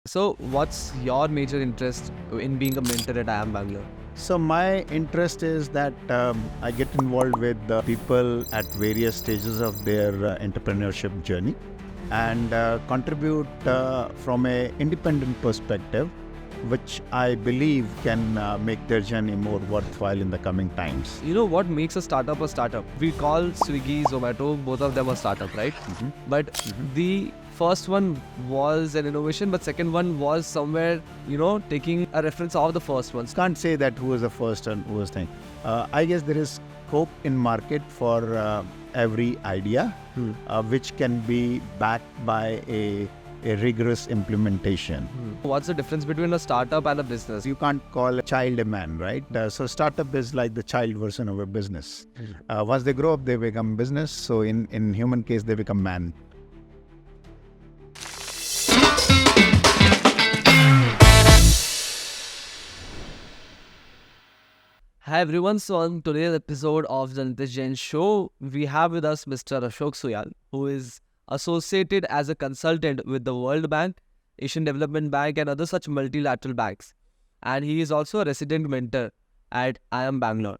So, what's your major interest in being a mentor at IIM Bangalore? So my interest is that I get involved with people at various stages of their entrepreneurship journey and contribute from a independent perspective, which I believe can make their journey more worthwhile in the coming times. You know what makes a startup a startup? We call Swiggy, Zomato, both of them a startup, right? But the first one was an innovation, but second one was somewhere, taking a reference of the first one. Can't say that who was the first and who was thing. I guess there is scope in market for every idea, which can be backed by a rigorous implementation. What's the difference between a startup and a business? You can't call a child a man, right? So startup is like the child version of a business. Once they grow up, they become business. So in human case, they become man. Hi everyone, so on today's episode of the Nitish Jain show, we have with us Mr. Ashok Suyal, who is associated as a consultant with the World Bank, Asian Development Bank and other such multilateral banks. And he is also a resident mentor at IIM Bangalore.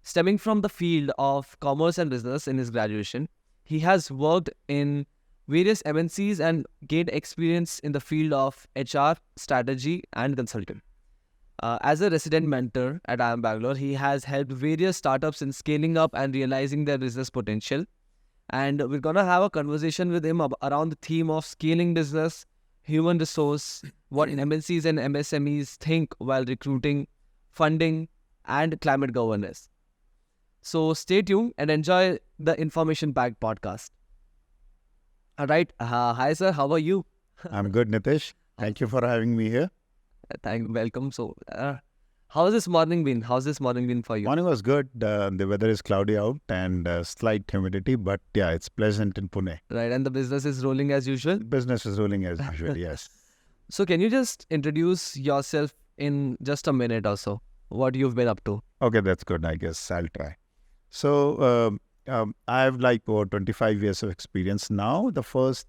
Stemming from the field of commerce and business in his graduation, he has worked in various MNCs and gained experience in the field of HR, strategy and consulting. As a resident mentor at IIM Bangalore, he has helped various startups in scaling up and realizing their business potential. And we're going to have a conversation with him around the theme of scaling business, human resource, what MNCs and MSMEs think while recruiting, funding, and climate governance. So stay tuned and enjoy the information-packed podcast. All right. Hi, sir. How are you? I'm good, Nitish. Thank you for having me here. Welcome. So, how's this morning been? How's this morning been for you? Morning was good. The weather is cloudy out and slight humidity, but yeah, it's pleasant in Pune. Right, and the business is rolling as usual? Business is rolling as usual, yes. So, can you just introduce yourself in just a minute or so? What you've been up to? Okay, that's good. I guess I'll try. So, I have like over 25 years of experience now. The first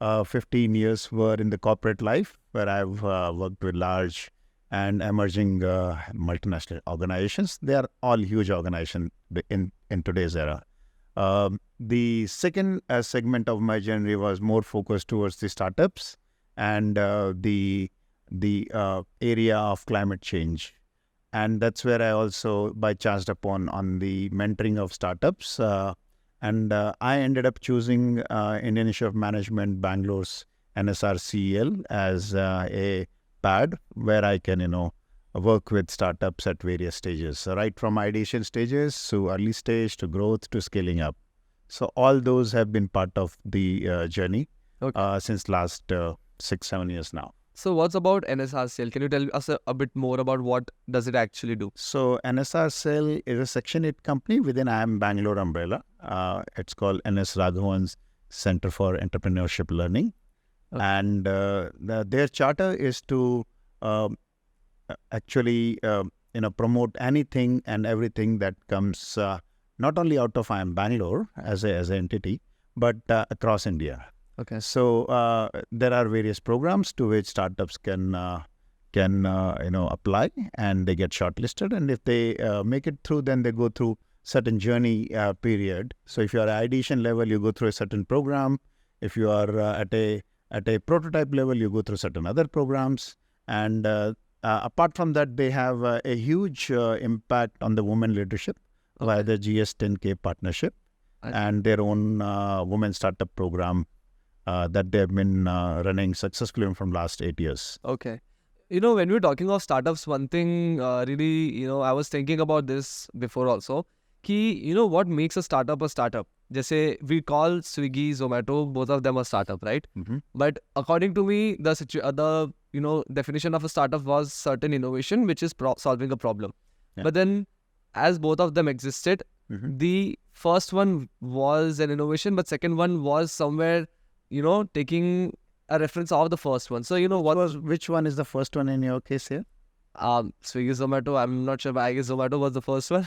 15 years were in the corporate life, where I've worked with large and emerging multinational organizations. They are all huge organizations in today's era. The second segment of my journey was more focused towards the startups and the area of climate change. And that's where I also by chanced upon on the mentoring of startups. And I ended up choosing Indian Institute of Management Bangalore's NSRCEL as a pad where I can, work with startups at various stages. So right from ideation stages to early stage to growth to scaling up. So all those have been part of the journey since last 6-7 years now. So what's about NSRCEL? Can you tell us a bit more about what does it actually do? So NSRCEL is a Section 8 company within IIM Bangalore umbrella. It's called NS Raghavan's Center for Entrepreneurship Learning. Okay. And their charter is to actually promote anything and everything that comes not only out of IIM Bangalore as an entity, but across India. Okay. So there are various programs to which startups can apply, and they get shortlisted. And if they make it through, then they go through certain journey period. So if you are at ideation level, you go through a certain program. If you are at a prototype level, you go through certain other programs. And apart from that, they have a huge impact on the women leadership via the GS10K partnership and their own women startup program. That they have been running successfully from last 8 years. Okay. When we're talking of startups, one thing really, I was thinking about this before also. What makes a startup a startup? Jesse, we call Swiggy, Zomato, both of them a startup, right? Mm-hmm. But according to me, the definition of a startup was certain innovation, which is solving a problem. Yeah. But then, as both of them existed, the first one was an innovation, but second one was somewhere taking a reference of the first one. So, which one is the first one in your case here? Swiggy, Zomato, I'm not sure, but I guess Zomato was the first one.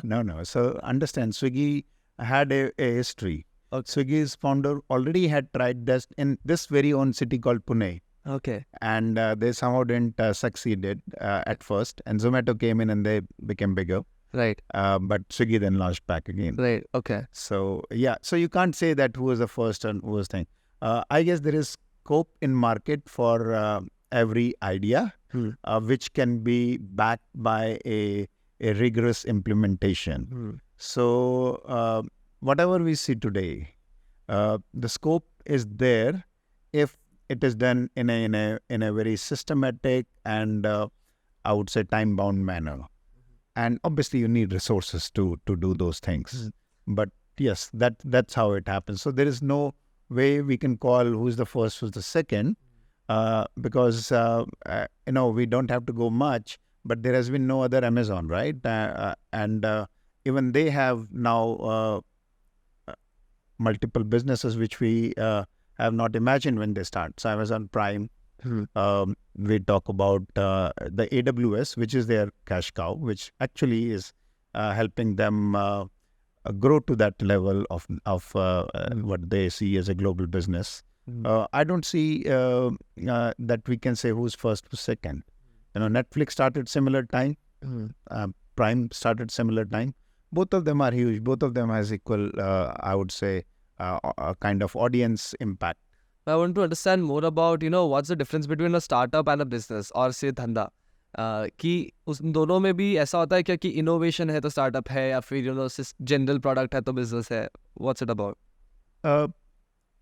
No. So, understand, Swiggy had a history. Okay. Swiggy's founder already had tried this in this very own city called Pune. Okay. and they somehow didn't succeeded at first. And Zomato came in and they became bigger. Right. But Swiggy then launched back again. Right. Okay. So yeah, so you can't say that who was the first and who was thing. I guess there is scope in market for every idea, which can be backed by a rigorous implementation. So whatever we see today, the scope is there if it is done in a very systematic and I would say time bound manner. And obviously you need resources to do those things. But yes, that's how it happens. So there is no way we can call who's the first, who's the second, because we don't have to go much. But there has been no other Amazon, right? And even they have now multiple businesses which we have not imagined when they start. So Amazon Prime. We talk about the AWS, which is their cash cow, which actually is helping them grow to that level of what they see as a global business. I don't see that we can say who's first, who's second. Netflix started similar time. Prime started similar time. Both of them are huge. Both of them has equal, I would say, a kind of audience impact. I want to understand more about, what's the difference between a startup and a business or say धंधा. कि उस दोनों में भी ऐसा होता है क्या कि इनोवेशन है तो स्टार्टअप है या फिर जनरल प्रोडक्ट है तो बिजनेस है. What's it about?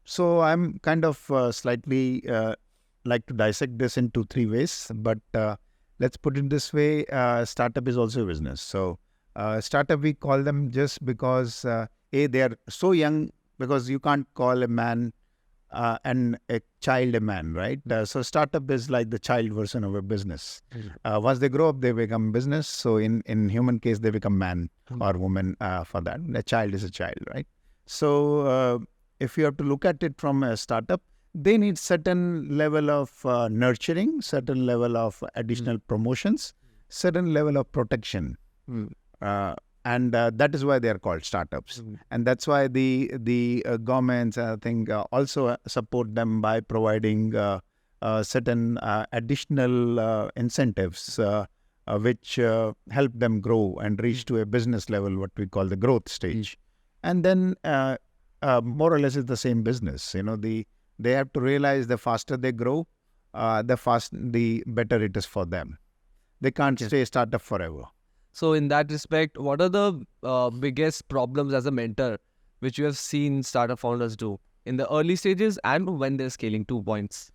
So I'm kind of slightly like to dissect this into three ways, but let's put it this way. Startup is also a business. So startup, we call them just because they are so young, because you can't call a man and a child a man, right? So startup is like the child version of a business. Once they grow up, they become business. So in human case, they become man or woman for that. A child is a child, right? So if you have to look at it from a startup, they need certain level of nurturing, certain level of additional promotions, certain level of protection. And that is why they are called startups. And that's why the governments, I think, also support them by providing certain additional incentives which help them grow and reach to a business level, what we call the growth stage. And then more or less it's the same business. They have to realize the faster they grow, the better it is for them. They can't stay startup forever. So in that respect, what are the biggest problems as a mentor which you have seen startup founders do in the early stages and when they're scaling? 2 points.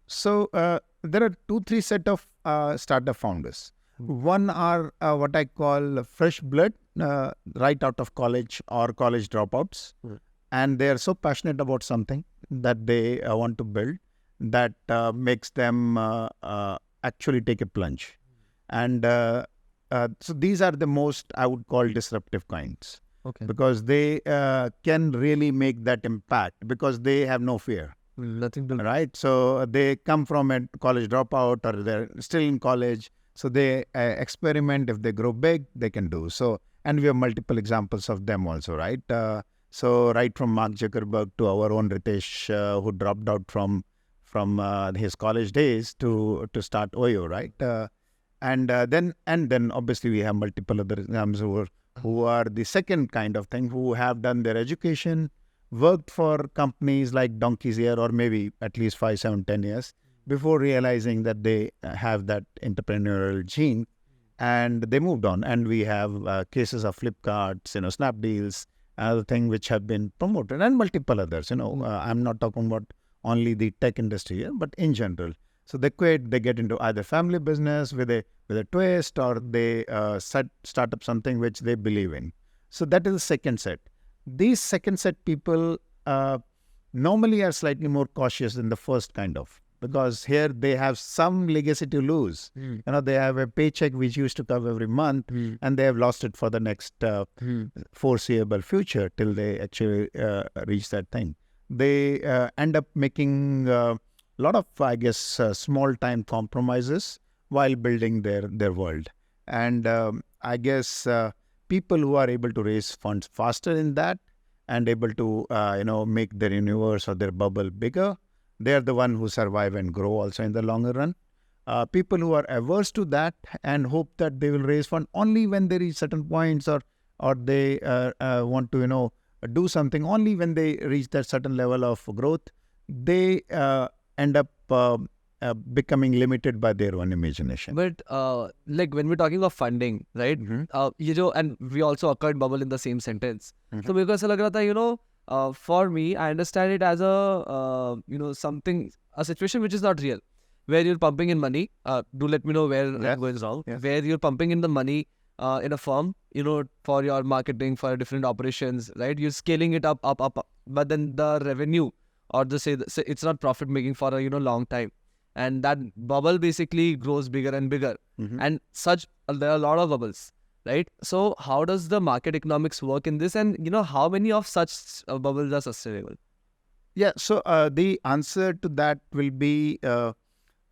So there are 2-3 set of startup founders. One are what I call fresh blood, right out of college or college dropouts. And they are so passionate about something that they want to build that makes them actually take a plunge. And so these are the most, I would call, disruptive kinds. Okay. Because they can really make that impact because they have no fear. Nothing to Right? So they come from a college dropout or they're still in college. So they experiment. If they grow big, they can do. So, and we have multiple examples of them also, right? So right from Mark Zuckerberg to our own Ritesh, who dropped out from his college days to start Oyo, right? And then obviously we have multiple other examples who are the second kind of thing, who have done their education, worked for companies like Donkey's Ear, or maybe at least 5, 7, 10 years before realizing that they have that entrepreneurial gene, and they moved on. And we have cases of Flipkart, Snapdeals, another thing which have been promoted, and multiple others. I'm not talking about only the tech industry here, but in general. So they quit, they get into either family business with a twist, or they start up something which they believe in. So that is the second set. These second set people normally are slightly more cautious than the first kind of, because here they have some legacy to lose. They have a paycheck which used to come every month, and they have lost it for the next foreseeable future till they actually reach that thing. They end up making lot of, I guess, small-time compromises while building their world. And I guess people who are able to raise funds faster in that and able to, make their universe or their bubble bigger, they are the one who survive and grow also in the longer run. People who are averse to that and hope that they will raise fund only when they reach certain points, or they want to do something only when they reach that certain level of growth, they end up becoming limited by their own imagination. But like when we're talking of funding, right? And we also occurred bubble in the same sentence. So मेरे को ऐसा लग रहा था, for me, I understand it as a a situation which is not real, where you're pumping in money. Do let me know where I'm going wrong. Yes. Where you're pumping in the money in a firm, for your marketing, for different operations, right? You're scaling it up, but then the revenue, or say it's not profit making for a long time. And that bubble basically grows bigger and bigger. And there are a lot of bubbles, right? So how does the market economics work in this? And, how many of such bubbles are sustainable? Yeah, so the answer to that will be,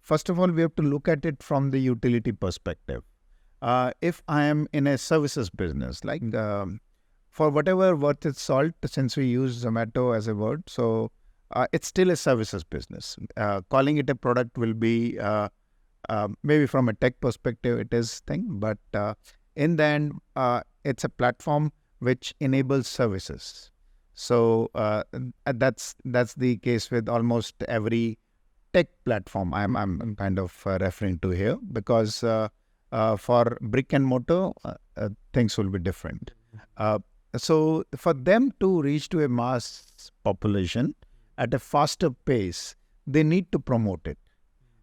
first of all, we have to look at it from the utility perspective. If I am in a services business, like for whatever worth its salt, since we use Zomato as a word, so it's still a services business. Calling it a product will be maybe from a tech perspective it is thing, but in the end it's a platform which enables services. So that's the case with almost every tech platform I'm kind of referring to here, because for brick and mortar things will be different. So for them to reach to a mass population at a faster pace, they need to promote it.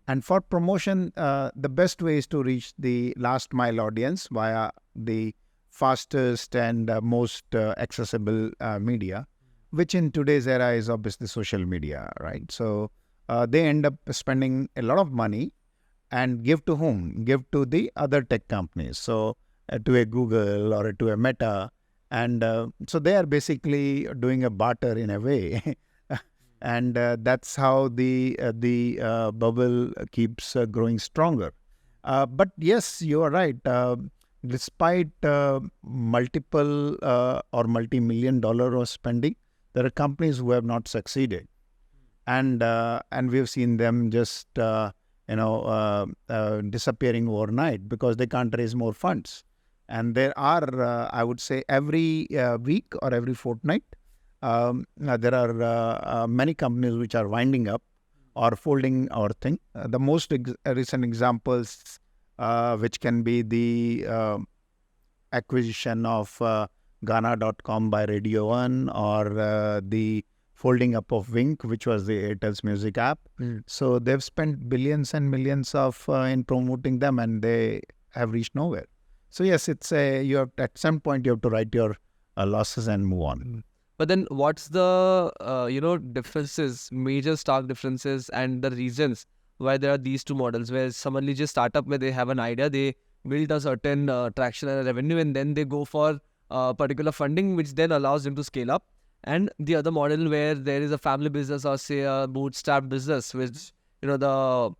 And for promotion, the best way is to reach the last mile audience via the fastest and most accessible media, which in today's era is obviously social media, right? So they end up spending a lot of money, and give to whom? Give to the other tech companies. So to a Google or to a Meta. And so they are basically doing a barter in a way. And that's how the bubble keeps growing stronger. But yes, you are right. Despite multiple or multi-million dollar of spending, there are companies who have not succeeded, and we've seen them just disappearing overnight because they can't raise more funds. And there are, I would say, every week or every fortnight, there are many companies which are winding up or folding our thing. The most recent examples, which can be the acquisition of Ghana.com by Radio 1, or the folding up of Wink, which was the Airtel's music app. So they've spent billions and millions of in promoting them, and they have reached nowhere. So yes, it's you have, at some point you have to write your losses and move on. But then what's the, differences, major stark differences, and the reasons why there are these two models, where someone leads a startup where they have an idea, they build a certain traction and revenue, and then they go for particular funding, which then allows them to scale up. And the other model where there is a family business, or say a bootstrap business, which, the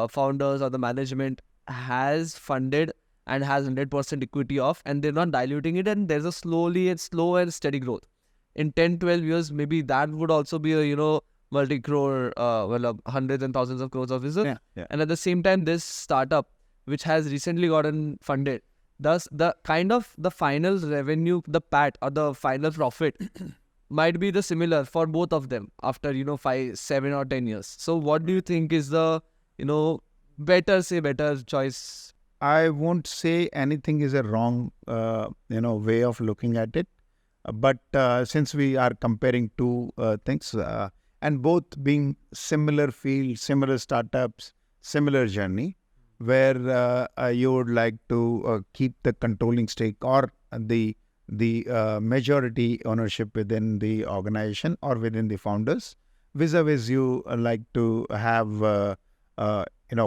founders or the management has funded and has 100% equity of, and they're not diluting it, and there's a slow and steady growth. In 10, 12 years, maybe that would also be a, multi-crore, hundreds and thousands of crores of business. Yeah. And at the same time, this startup, which has recently gotten funded, thus the kind of the final revenue, the PAT or the final profit might be the similar for both of them after, 5, 7 or 10 years. So what do you think is the, better choice? I won't say anything is a wrong, way of looking at it. But since we are comparing two things, and both being similar field, similar startups, similar journey, where you would like to keep the controlling stake or the majority ownership within the organization or within the founders, vis-a-vis you like to have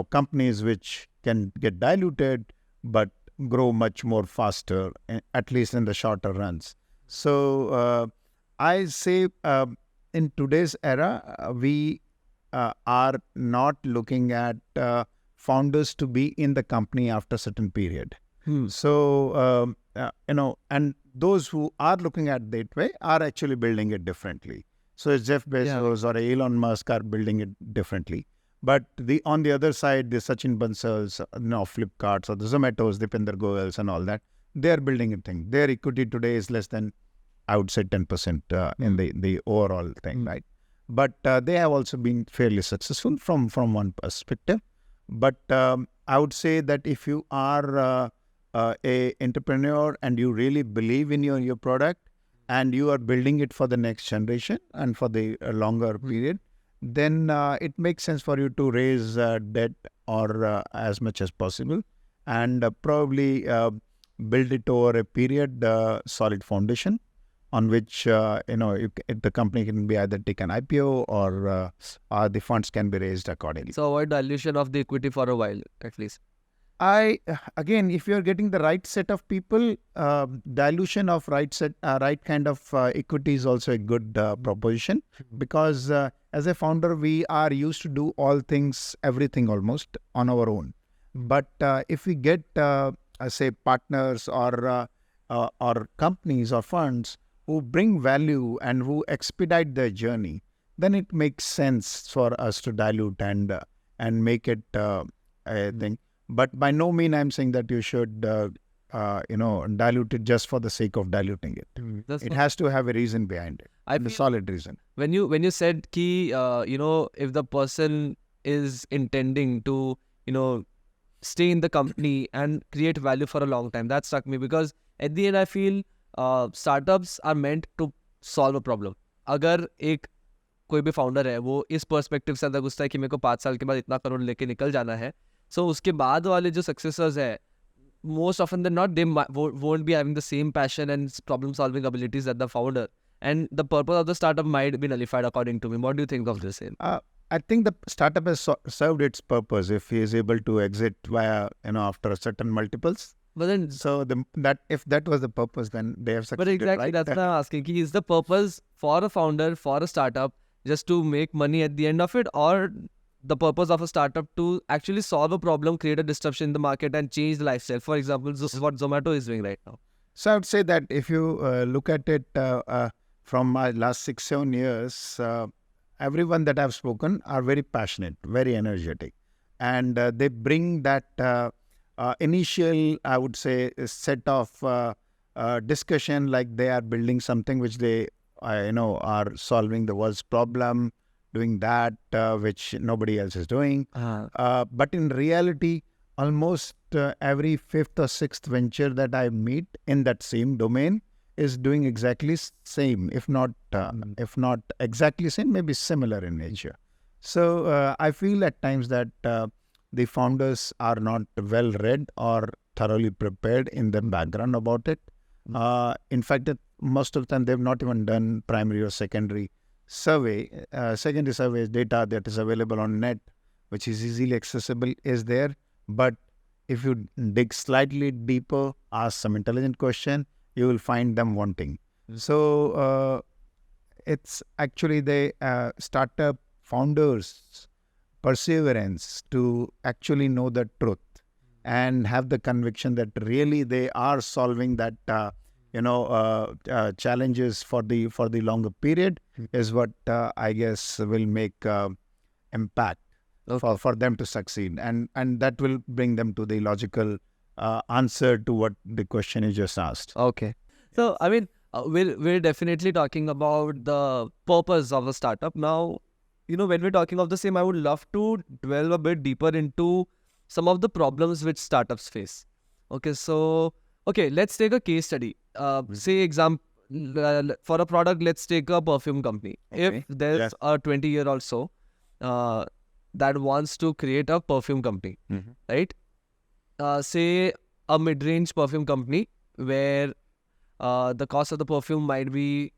companies which can get diluted but grow much more faster, at least in the shorter runs. So I say in today's era, we are not looking at founders to be in the company after a certain period. So, and those who are looking at that way are actually building it differently. So Jeff Bezos or Elon Musk are building it differently. But on the other side, the Sachin Bansals, Flipkarts or the Zomatos, Dipinder Goyals and all that, they are building a thing. Their equity today is less than, I would say, 10% in the overall thing, right? But they have also been fairly successful from one perspective. But I would say that if you are a entrepreneur and you really believe in your product and you are building it for the next generation and for the longer period, then it makes sense for you to raise debt or as much as possible and probably build it over a period, solid foundation on which the company can be either take an IPO or the funds can be raised accordingly. So avoid dilution of the equity for a while, at least. Again, if you're getting the right set of people, dilution of right kind of equity is also a good proposition, because as a founder, we are used to do all things, everything almost on our own. But if we get, say, partners or companies or funds who bring value and who expedite their journey, then it makes sense for us to dilute and make it a thing. But by no means I'm saying that you should, dilute it just for the sake of diluting it. It has to have a reason behind it, a solid reason. When you said ki, if the person is intending to, stay in the company and create value for a long time, that struck me, because at the end I feel startups are meant to solve a problem. अगर एक कोई भी founder है वो इस perspective से अंदर घुसता है कि मेरे को 5 साल के बाद इतना करोड़ लेके निकल जाना है, so उसके बाद वाले जो successors है, most often than not, they won't be having the same passion and problem solving abilities as the founder, and the purpose of the startup might be nullified, according to me. What do you think of this? I think the startup has served its purpose if he is able to exit via, after a certain multiples. But then, if that was the purpose, then they have succeeded. But exactly, right? That's what I'm asking. Is the purpose for a founder, for a startup, just to make money at the end of it, or the purpose of a startup to actually solve a problem, create a disruption in the market and change the lifestyle? For example, this is what Zomato is doing right now. So I would say that if you look at it from my last 6-7 years, everyone that I've spoken are very passionate, very energetic, and they bring that initial, I would say, set of discussion, like they are building something which they, are solving the world's problem, doing that which nobody else is doing. But in reality, almost every 5th or 6th venture that I meet in that same domain is doing exactly same, if not exactly same, maybe similar in nature. So I feel at times that the founders are not well read or thoroughly prepared in the background about it. In fact, most of the time they've not even done primary or secondary survey. Secondary survey data that is available on net, which is easily accessible, is there. But if you dig slightly deeper, ask some intelligent question, you will find them wanting. So it's actually the startup founders' perseverance to actually know the truth and have the conviction that really they are solving that challenges for the longer period is what I guess will make impact for them to succeed, and that will bring them to the logical answer to what the question you just asked. Okay. So I mean, we're definitely talking about the purpose of a startup. Now, when we're talking of the same, I would love to delve a bit deeper into some of the problems which startups face. Okay, let's take a case study. Say example, for a product, let's take a perfume company. Okay. If there's a 20-year-old so that wants to create a perfume company, right? Say a mid-range perfume company where the cost of the perfume might be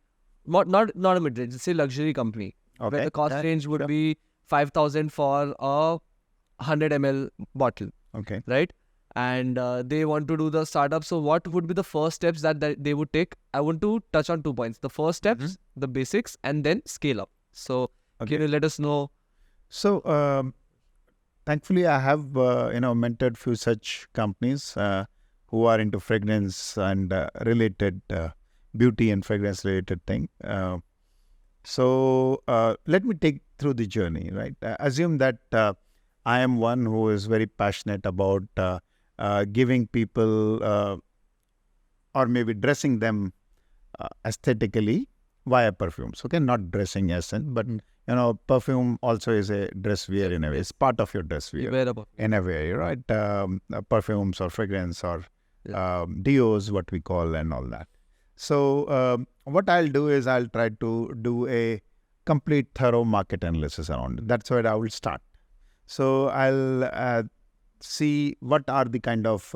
not a mid-range, say luxury company, where the cost range would be 5,000 for a 100 ml bottle. Okay. Right? And they want to do the startup. So what would be the first steps that they would take? I want to touch on 2 points. The first steps, the basics, and then scale up. So can you let us know? So thankfully, I have mentored few such companies who are into fragrance and related beauty and fragrance related thing. So let me take through the journey, right? Assume that I am one who is very passionate about giving people or maybe dressing them aesthetically via perfumes. Okay, not dressing as in, but perfume also is a dress wear in a way. It's part of your dress wear in a way, right? Perfumes or fragrance or deos, what we call, and all that. So what I'll do is I'll try to do a complete thorough market analysis around it. That's where I will start. So I'll see what are the kind of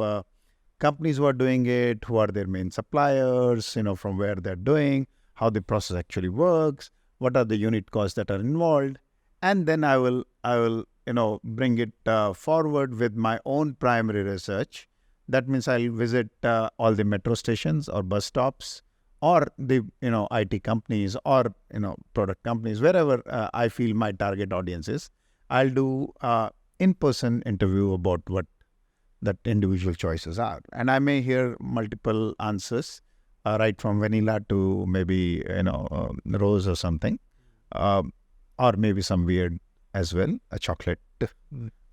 companies who are doing it, who are their main suppliers, from where they're doing, how the process actually works, what are the unit costs that are involved, and then I will bring it forward with my own primary research. That means I'll visit all the metro stations or bus stops or the IT companies or product companies, wherever I feel my target audience is. I'll do in-person interview about what that individual choices are, and I may hear multiple answers, right from vanilla to maybe rose or something, or maybe some weird as well, a chocolate.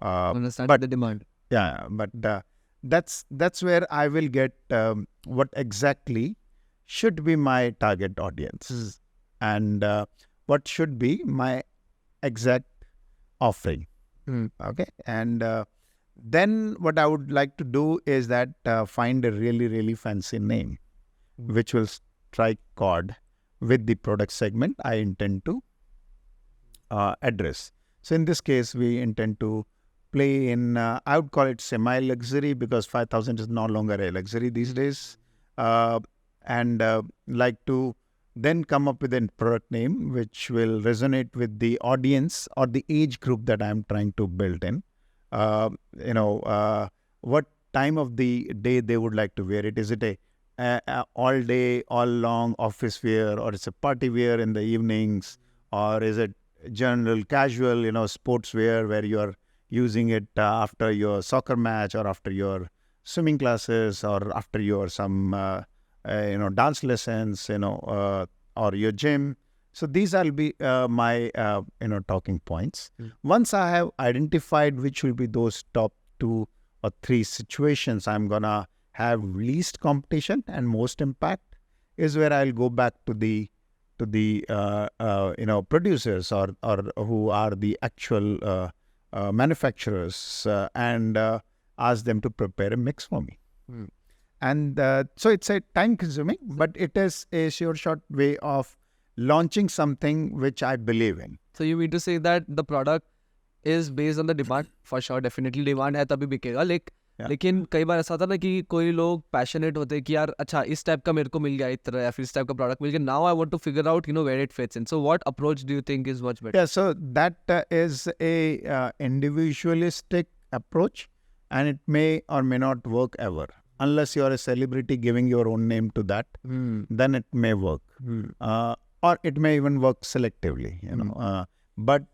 Understand but the demand. Yeah, but that's where I will get what exactly should be my target audience and what should be my exact offering. Okay, and then what I would like to do is that find a really, really fancy name which will strike chord with the product segment I intend to address. So in this case, we intend to play in, I would call it semi-luxury, because 5,000 is no longer a luxury these days. And like to then come up with a product name which will resonate with the audience or the age group that I'm trying to build in. What time of the day they would like to wear it. Is it a all day, all long office wear, or it's a party wear in the evenings, or is it general casual, sports wear where you're using it after your soccer match or after your swimming classes or after your some dance lessons, or your gym. So these will be my talking points. Once I have identified which will be those top 2 or 3 situations I'm gonna have least competition and most impact, is where I'll go back to the producers or who are the actual manufacturers and ask them to prepare a mix for me. And so it's a time consuming, but it is a sure short way of launching something which I believe in. So you mean to say that the product is based on the demand? For sure, definitely demand है तभी बिकेगा. लेकिन कई बार ऐसा होता है ना कि कोई लोग पैशनेट होते हैं कि यार अच्छा इस टाइप का मेरे को मिल गया इतना या फिर इस टाइप का प्रोडक्ट मिल गया. Now I want to figure out where it fits in. So what approach do you think is much better? Yeah, so that is a individualistic approach, and it may or may not work ever. Unless you are a celebrity giving your own name to that, then it may work. Or it may even work selectively, But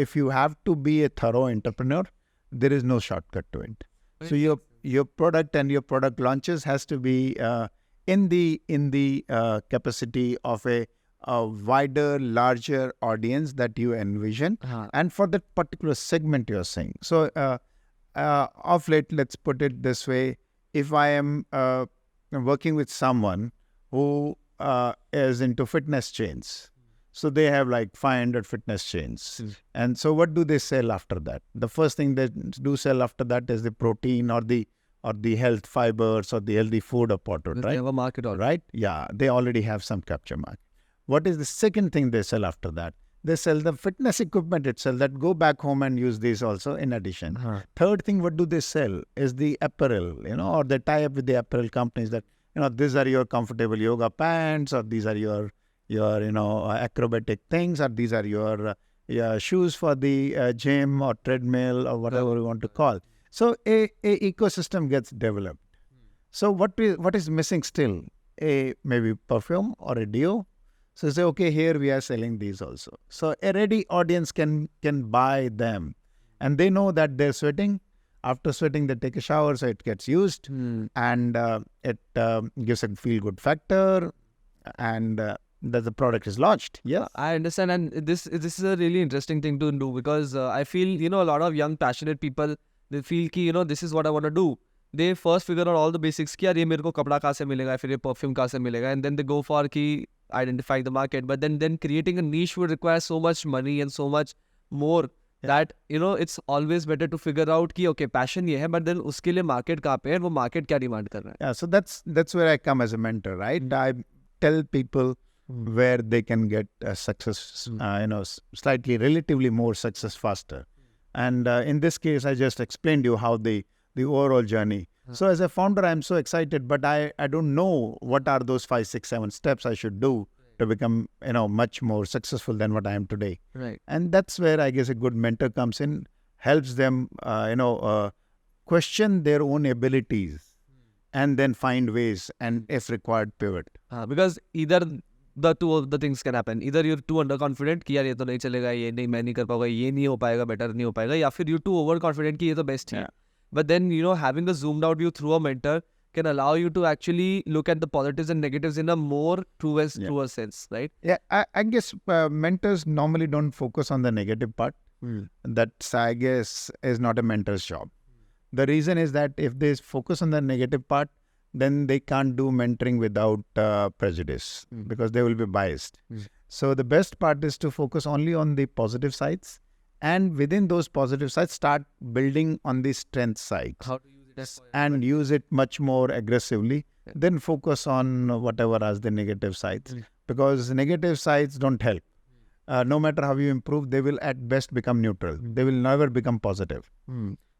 if you have to be a thorough entrepreneur, there is no shortcut to it. So your product and your product launches has to be in the capacity of a wider, larger audience that you envision, and for that particular segment you're saying. So of late, let's put it this way: if I am working with someone who is into fitness chains. So they have like 500 fitness chains. And so what do they sell after that? The first thing they do sell after that is the protein or the health fibers or the healthy food of potter, right? They have a market already. Right? Yeah, they already have some capture market. What is the second thing they sell after that? They sell the fitness equipment itself that go back home and use these also in addition. Third thing, what do they sell is the apparel, or they tie up with the apparel companies that, these are your comfortable yoga pants, or these are your acrobatic things, or these are your shoes for the gym or treadmill or whatever you want to call. So a ecosystem gets developed. So what is missing still? Maybe perfume or a deo. So say, okay, here we are selling these also. So a ready audience can buy them, and they know that they're sweating. After sweating, they take a shower, so it gets used, and it gives a feel-good factor, and that the product is launched. Yes. I understand, and this is a really interesting thing to do, because I feel a lot of young passionate people, they feel कि this is what I want to do. They first figure out all the basics कि यार ये मेरे को कपड़ा कहाँ से मिलेगा, फिर ये perfume कहाँ से मिलेगा, and then they go for कि identifying the market. But then creating a niche would require so much money and so much more that it's always better to figure out कि okay passion ये है, but then उसके लिए market कहाँ पे है, वो market क्या demand कर रहा है. Yeah, so that's where I come as a mentor, right? I tell people where they can get success, slightly, relatively more success faster. And in this case, I just explained you how the overall journey. So as a founder, I'm so excited, but I don't know what are those 5, 6, 7 steps I should do to become, much more successful than what I am today. Right. And that's where I guess a good mentor comes in, helps them, question their own abilities and then find ways and if required pivot. Because either the two of the things can happen. Either you're too underconfident कि यार ये तो नहीं चलेगा, ये नहीं, मैं नहीं कर पाऊंगा, ये नहीं हो पाएगा, better नहीं हो पाएगा, या फिर you're too overconfident कि ये तो best है. But then having a zoomed out view through a mentor can allow you to actually look at the positives and negatives in a more truer sense, right? Yeah, I guess mentors normally don't focus on the negative part. That's, I guess, is not a mentor's job. The reason is that if they focus on the negative part, then they can't do mentoring without prejudice because they will be biased. So the best part is to focus only on the positive sides, and within those positive sides, start building on the strength sides. How to use it and use it much more aggressively. Then focus on whatever as the negative sides, because negative sides don't help. No matter how you improve, they will at best become neutral. They will never become positive.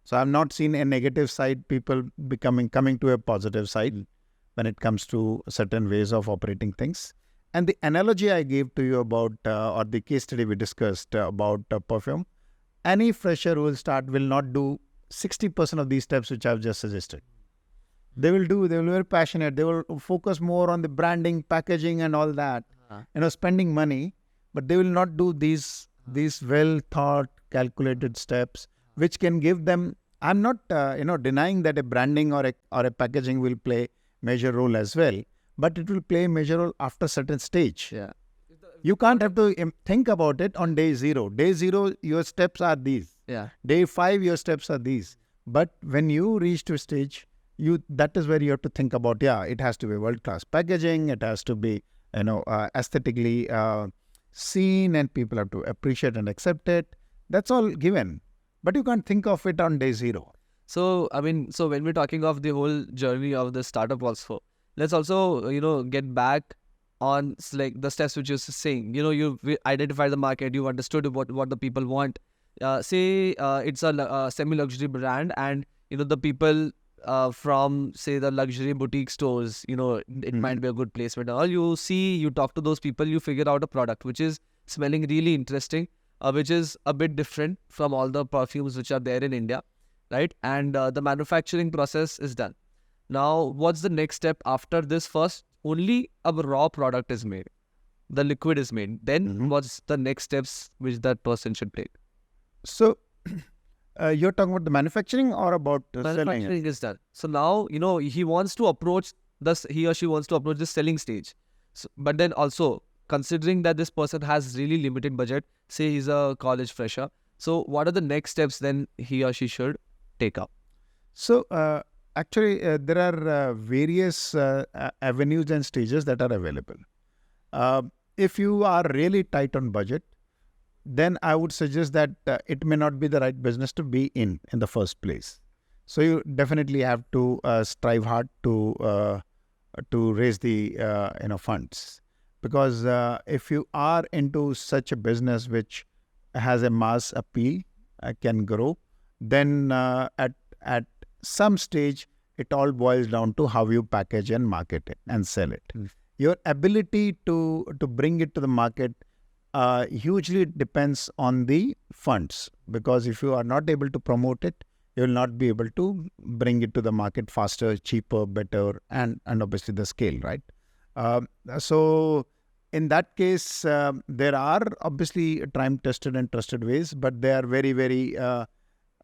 So I've not seen a negative side people coming to a positive side when it comes to certain ways of operating things. And the analogy I gave to you about, or the case study we discussed about perfume, any fresher who will not do 60% of these steps which I've just suggested. They will be very passionate. They will focus more on the branding, packaging and all that, spending money, but they will not do these well thought, calculated steps, which can give them, I'm not, denying that a branding or a packaging will play major role as well, but it will play a major role after a certain stage. Yeah. You can't have to think about it on day 0. Day 0, your steps are these. Yeah. Day 5, your steps are these. But when you reach to a stage, that is where you have to think about, it has to be world-class packaging, it has to be, aesthetically seen, and people have to appreciate and accept it. That's all given. But you can't think of it on day 0. So, when we're talking of the whole journey of the startup also, let's also, get back on like the steps which you're saying. You've identified the market, you've understood what the people want. Say it's a semi-luxury brand, and the people from say the luxury boutique stores, it might be a good placement. All you talk to those people, you figure out a product which is smelling really interesting, which is a bit different from all the perfumes which are there in India, right? And the manufacturing process is done. Now, what's the next step after this? First, only a raw product is made. The liquid is made. Then what's the next steps which that person should take? So, you're talking about the manufacturing or about selling it? Manufacturing is done. So now, he wants to approach he or she wants to approach the selling stage. So, but then also, considering that this person has really limited budget, say he's a college fresher. So what are the next steps then he or she should take up? So, actually, there are various avenues and stages that are available. If you are really tight on budget, then I would suggest that it may not be the right business to be in the first place. So you definitely have to strive hard to raise the funds, because if you are into such a business which has a mass appeal, can grow, then at some stage it all boils down to how you package and market it and sell it. Your ability to bring it to the market hugely depends on the funds, because if you are not able to promote it, you will not be able to bring it to the market faster, cheaper, better, and obviously the scale, right? So in that case, there are obviously time-tested and trusted ways, but they are very, very,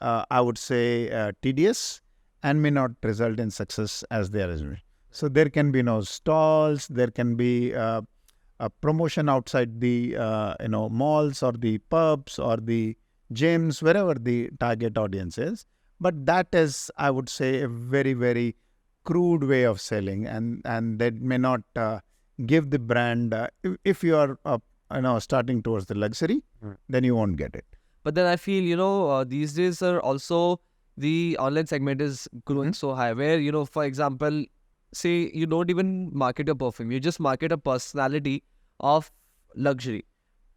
I would say, tedious and may not result in success as they are. So there can be no stalls, there can be promotion outside the malls or the pubs or the gyms, wherever the target audience is. But that is, I would say, a very, very crude way of selling, and that may not give the brand. If you are starting towards the luxury, then you won't get it. But then I feel, these days are also the online segment is growing so high where, for example, say you don't even market a perfume, you just market a personality of luxury.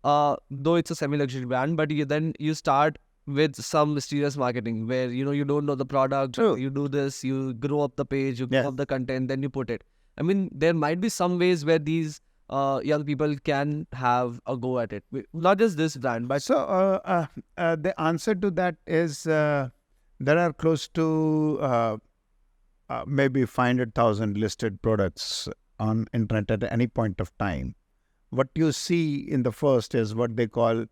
Though it's a semi-luxury brand, but then you start with some mysterious marketing where, you don't know the product, True. you do this, you grow up the page, you grow Yes. up the content, then you put it. I mean, there might be some ways where these young people can have a go at it. Not just this brand, but So the answer to that is there are close to maybe 500,000 listed products on internet at any point of time. What you see in the first is what they call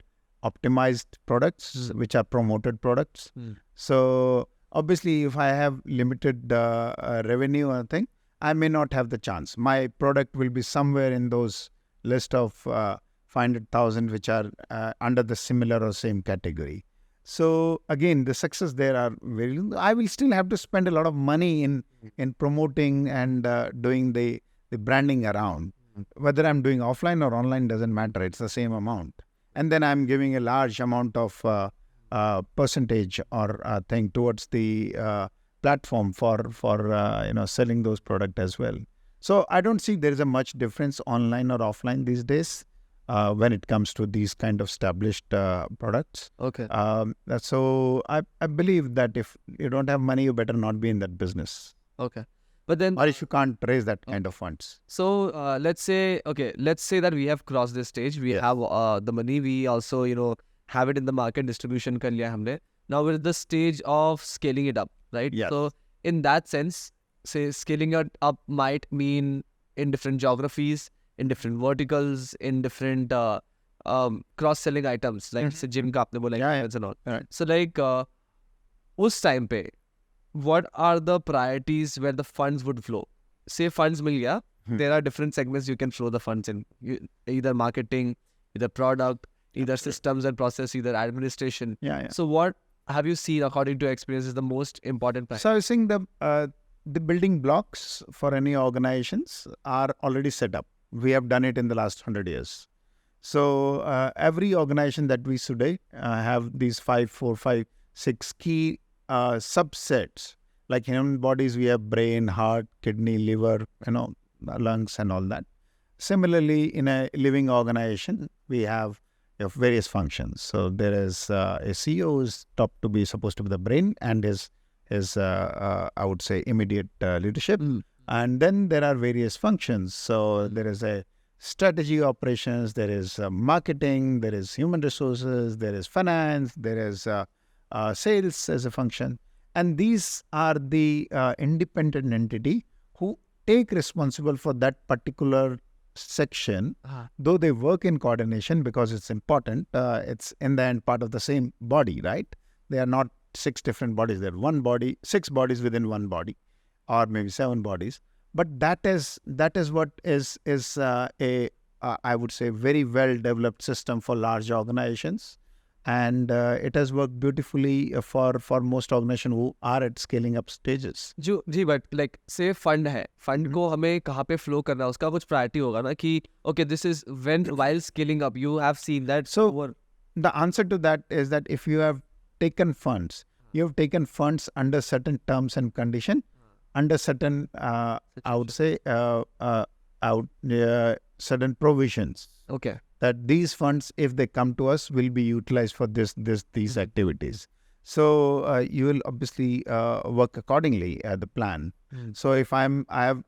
optimized products, which are promoted products. So obviously, if I have limited revenue or thing, I may not have the chance. My product will be somewhere in those list of 500,000 which are under the similar or same category. So again, the success there are very. I will still have to spend a lot of money in promoting and doing the branding around. Whether I'm doing offline or online doesn't matter. It's the same amount. And then I'm giving a large amount of percentage or thing towards the platform for selling those products as well. So I don't see there is a much difference online or offline these days when it comes to these kind of established products. okay. So I believe that if you don't have money, you better not be in that business. Okay. But then, Or if you can't raise that kind of funds. so let's say that we have crossed this stage. We Yes. have the money. We also, have it in the market. Distribution kar liya humne. Now we're at the stage of scaling it up, right? Yes. So in that sense, say scaling it up might mean in different geographies, in different verticals, in different cross-selling items, like say gym ka aapne bola, Yeah, yeah. equipments and all. Right. So like us time pe, what are the priorities where the funds would flow? Say funds mil gaya, there are different segments you can flow the funds in. Either marketing, either product, either systems and process, either administration. Yeah. So what have you seen, according to your experience, is the most important priority? So I was saying the building blocks for any organizations are already set up. We have done it in the last 100 years. So every organization that we today have these 5, 4, 5, 6 key subsets. Like human bodies, we have brain, heart, kidney, liver, lungs and all that. Similarly, in a living organization, we have various functions. So there is a CEO who is supposed to be the brain and his I would say immediate leadership. And then there are various functions. So there is a strategy operations, there is marketing, there is human resources, there is finance, there is sales as a function. And these are the independent entity who take responsible for that particular section, though they work in coordination because it's important. It's in the end part of the same body, right? They are not 6 different bodies. They're one body, 6 bodies within one body, or maybe 7 bodies. But that is what is I would say very well developed system for large organizations, and it has worked beautifully for most organizations who are at scaling up stages. Ji but like say fund है, fund को हमें कहाँ पे flow करना है, उसका कुछ priority होगा ना कि okay, this is while scaling up you have seen that. So the answer to that is that if you have taken funds, you have taken funds under certain terms and condition, under certain I would say certain provisions. Okay. That these funds, if they come to us, will be utilized for these activities. So you will obviously work accordingly at the plan. So if I have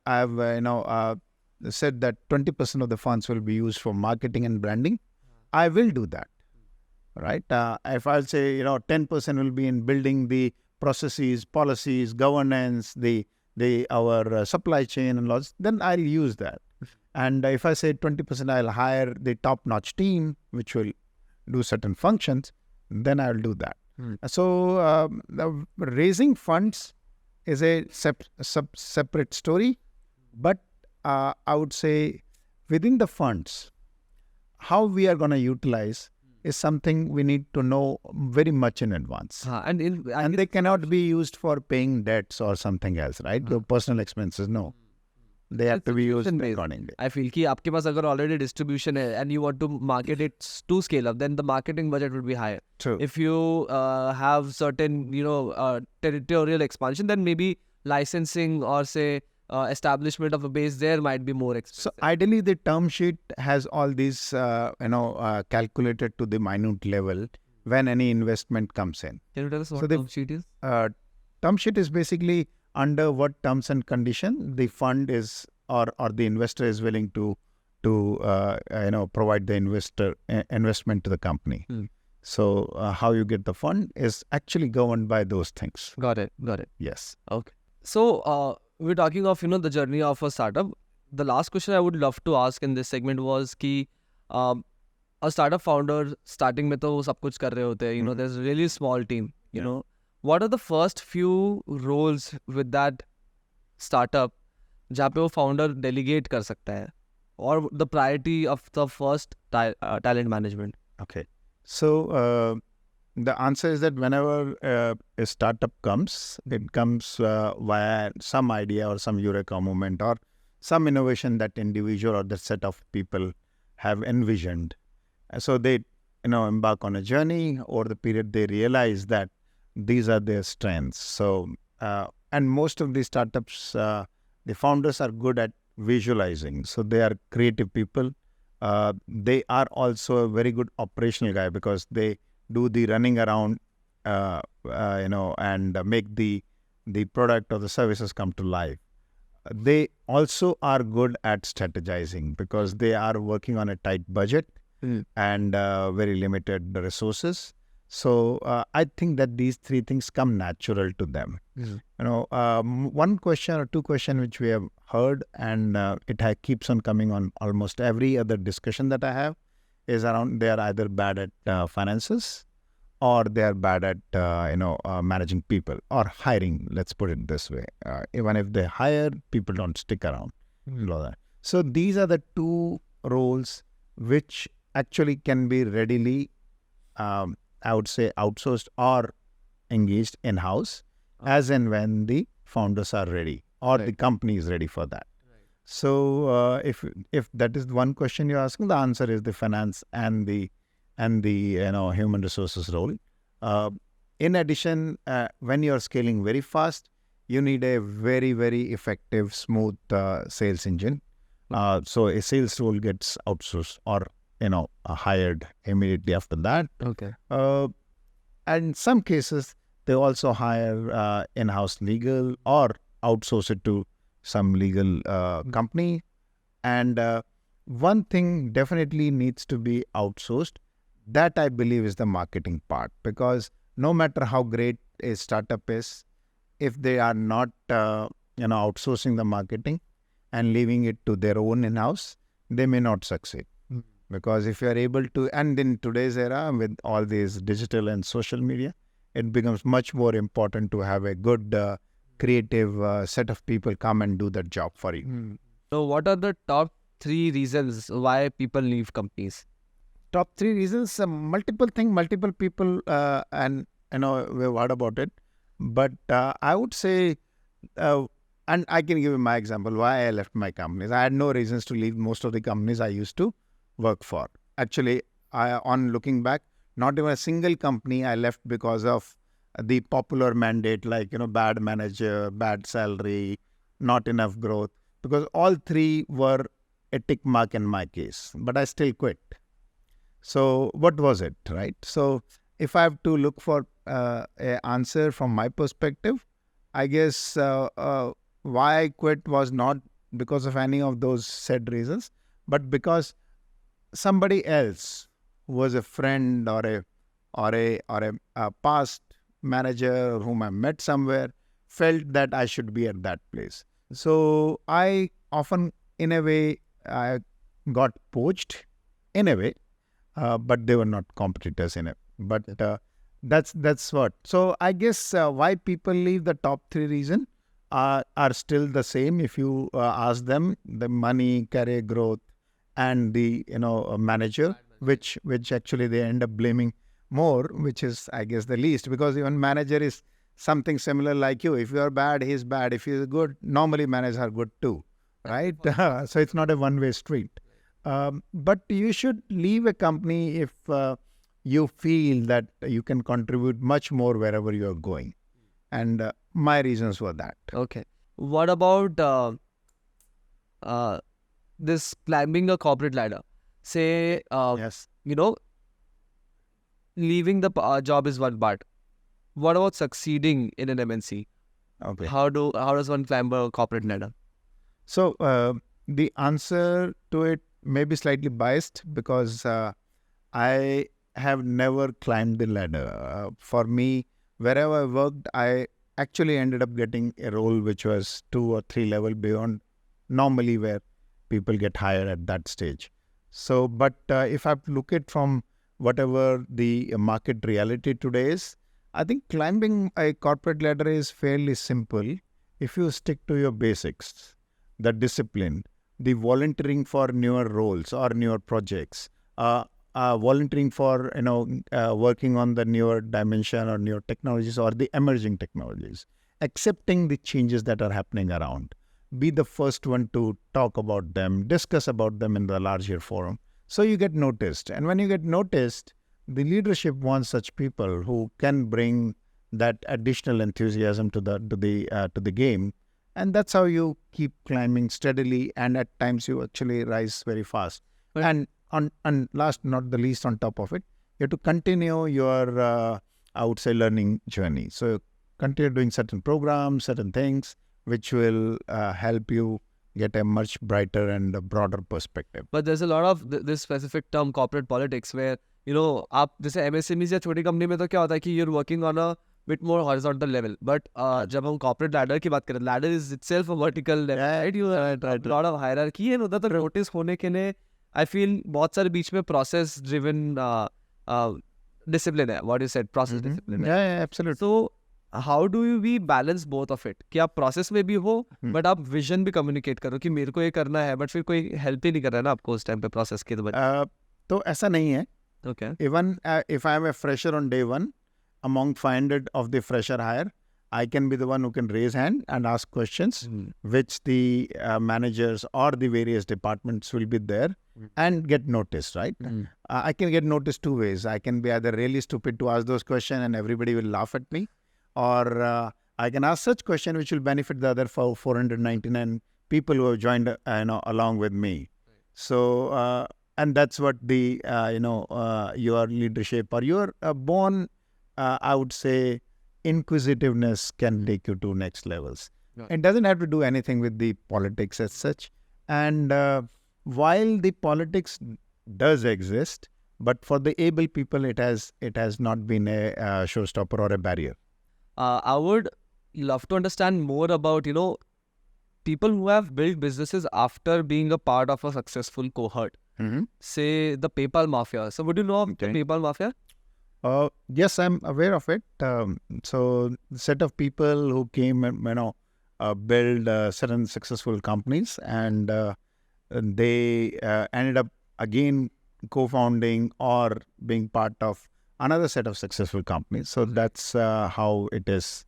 said that 20% of the funds will be used for marketing and branding, I will do that. Right? If I'll say 10% will be in building the processes, policies, governance, our supply chain and laws, then I'll use that. And if I say 20%, I'll hire the top-notch team, which will do certain functions, then I'll do that. So raising funds is a separate story, but I would say within the funds, how we are going to utilize is something we need to know very much in advance. And they cannot be used for paying debts or something else, right? Your personal expenses, no. They have to be used accordingly. I feel कि आपके पास अगर already distribution है and you want to market it to scale up, then the marketing budget will be higher. True. If you have certain, territorial expansion, then maybe licensing or say establishment of a base there might be more expensive. So ideally, the term sheet has all these, calculated to the minute level when any investment comes in. Can you tell us what the term sheet is? Term sheet is basically under what terms and condition the fund is or the investor is willing to provide the investment to the company. So how you get the fund is actually governed by those things. Got it. Yes. Okay. So we're talking of the journey of a startup. The last question I would love to ask in this segment was कि a startup founder starting में तो वो सब कुछ कर रहे होते हैं. There's a really small team. You know, what are the first few roles with that startup जहाँ पे वो founder delegate कर सकता है, or the priority of the first talent management? Okay. So the answer is that whenever a startup comes, it comes via some idea or some eureka moment or some innovation that individual or that set of people have envisioned. So they embark on a journey. Over the period, they realize that these are their strengths. So and most of these startups, the founders are good at visualizing. So they are creative people. They are also a very good operational guy because they do the running around, and make the product or the services come to life. They also are good at strategizing because they are working on a tight budget and very limited resources. So I think that these three things come natural to them. One question or two questions which we have heard and it keeps on coming on almost every other discussion that I have is around they are either bad at finances or they are bad at managing people or hiring. Let's put it this way. Even if they hire, people don't stick around. So these are the two roles which actually can be readily, I would say, outsourced or engaged in-house as and when the founders are ready or the company is ready for that. So if that is one question you're asking, the answer is the finance and the human resources role. In addition, when you're scaling very fast, you need a very, very effective, smooth sales engine. So a sales role gets outsourced or hired immediately after that. Okay. And in some cases, they also hire in-house legal or outsource it to some legal company. And one thing definitely needs to be outsourced. That I believe is the marketing part, because no matter how great a startup is, if they are not outsourcing the marketing and leaving it to their own in-house, they may not succeed. Because if you are able to, and in today's era with all these digital and social media, it becomes much more important to have a good creative set of people come and do that job for you. So what are the top 3 reasons why people leave companies? Top 3 reasons, multiple people, and we've heard about it. But I would say, and I can give you my example, why I left my companies. I had no reasons to leave most of the companies I used to work for. Actually, on looking back, not even a single company I left because of the popular mandate, like, bad manager, bad salary, not enough growth, because all 3 were a tick mark in my case, but I still quit. So what was it, right? So if I have to look for an answer from my perspective, I guess why I quit was not because of any of those said reasons, but because somebody else who was a friend or a past manager whom I met somewhere felt that I should be at that place. So I often, in a way, I got poached in a way, but they were not competitors in it. But that's what. So I guess why people leave, the top 3 reasons are still the same. If you ask them, the money, career growth, and the manager, which actually they end up blaming more, which is, I guess, the least, because even manager is something similar like you. If you are bad, he's bad. If he's good, normally managers are good too, right? So it's not a one-way street. But you should leave a company if you feel that you can contribute much more wherever you are going. And my reasons were that. Okay. What about this climbing a corporate ladder? Say, Yes. leaving the job is one part. What about succeeding in an MNC? Okay. How does one climb a corporate ladder? So the answer to it may be slightly biased because I have never climbed the ladder. For me, wherever I worked, I actually ended up getting a role which was 2 or 3 level beyond normally where people get hired at that stage. So, but if I look at from whatever the market reality today is, I think climbing a corporate ladder is fairly simple if you stick to your basics, the discipline, the volunteering for newer roles or newer projects, volunteering for working on the newer dimension or newer technologies or the emerging technologies, accepting the changes that are happening around, be the first one to talk about them, discuss about them in the larger forum, so you get noticed. And when you get noticed, the leadership wants such people who can bring that additional enthusiasm to the game, and that's how you keep climbing steadily. And at times you actually rise very fast. Right. And last not the least, on top of it, you have to continue your I would say learning journey. So continue doing certain programs, certain things which will help you get a much brighter and a broader perspective. But there's a lot of this specific term corporate politics where आप जैसे MSMEs या छोटी company में तो क्या होता है कि you're working on a bit more horizontal level. But जब हम corporate ladder की बात करें, ladder is itself a vertical level, right? You have a lot of hierarchy and उधर तो notice होने के लिए I feel बहुत सारे बीच में process driven discipline है. What you said, process discipline है. Yeah, absolutely. So how do we balance both of it? कि आप process में भी हो, but आप vision भी communicate करो कि मेरे को ये करना है, but फिर कोई help ही नहीं कर रहा है ना आपको उस time पे process के तो ऐसा नहीं है. Okay. Even if I am a fresher on day one, among 500 of the fresher hire, I can be the one who can raise hand and ask questions, which the managers or the various departments will be there and get noticed, right? I can get noticed 2 ways. I can be either really stupid to ask those questions and everybody will laugh at me, or I can ask such question which will benefit the other 499 people who have joined along with me. So, and that's what the, your leadership or your born, I would say, inquisitiveness can take you to next levels. Right. It doesn't have to do anything with the politics as such. And while the politics does exist, but for the able people, it has not been a showstopper or a barrier. I would love to understand more about, people who have built businesses after being a part of a successful cohort. Say the PayPal Mafia. So would you know of the PayPal Mafia? Yes, I'm aware of it. So the set of people who came and build certain successful companies, and they ended up again co-founding or being part of another set of successful companies. So that's how it is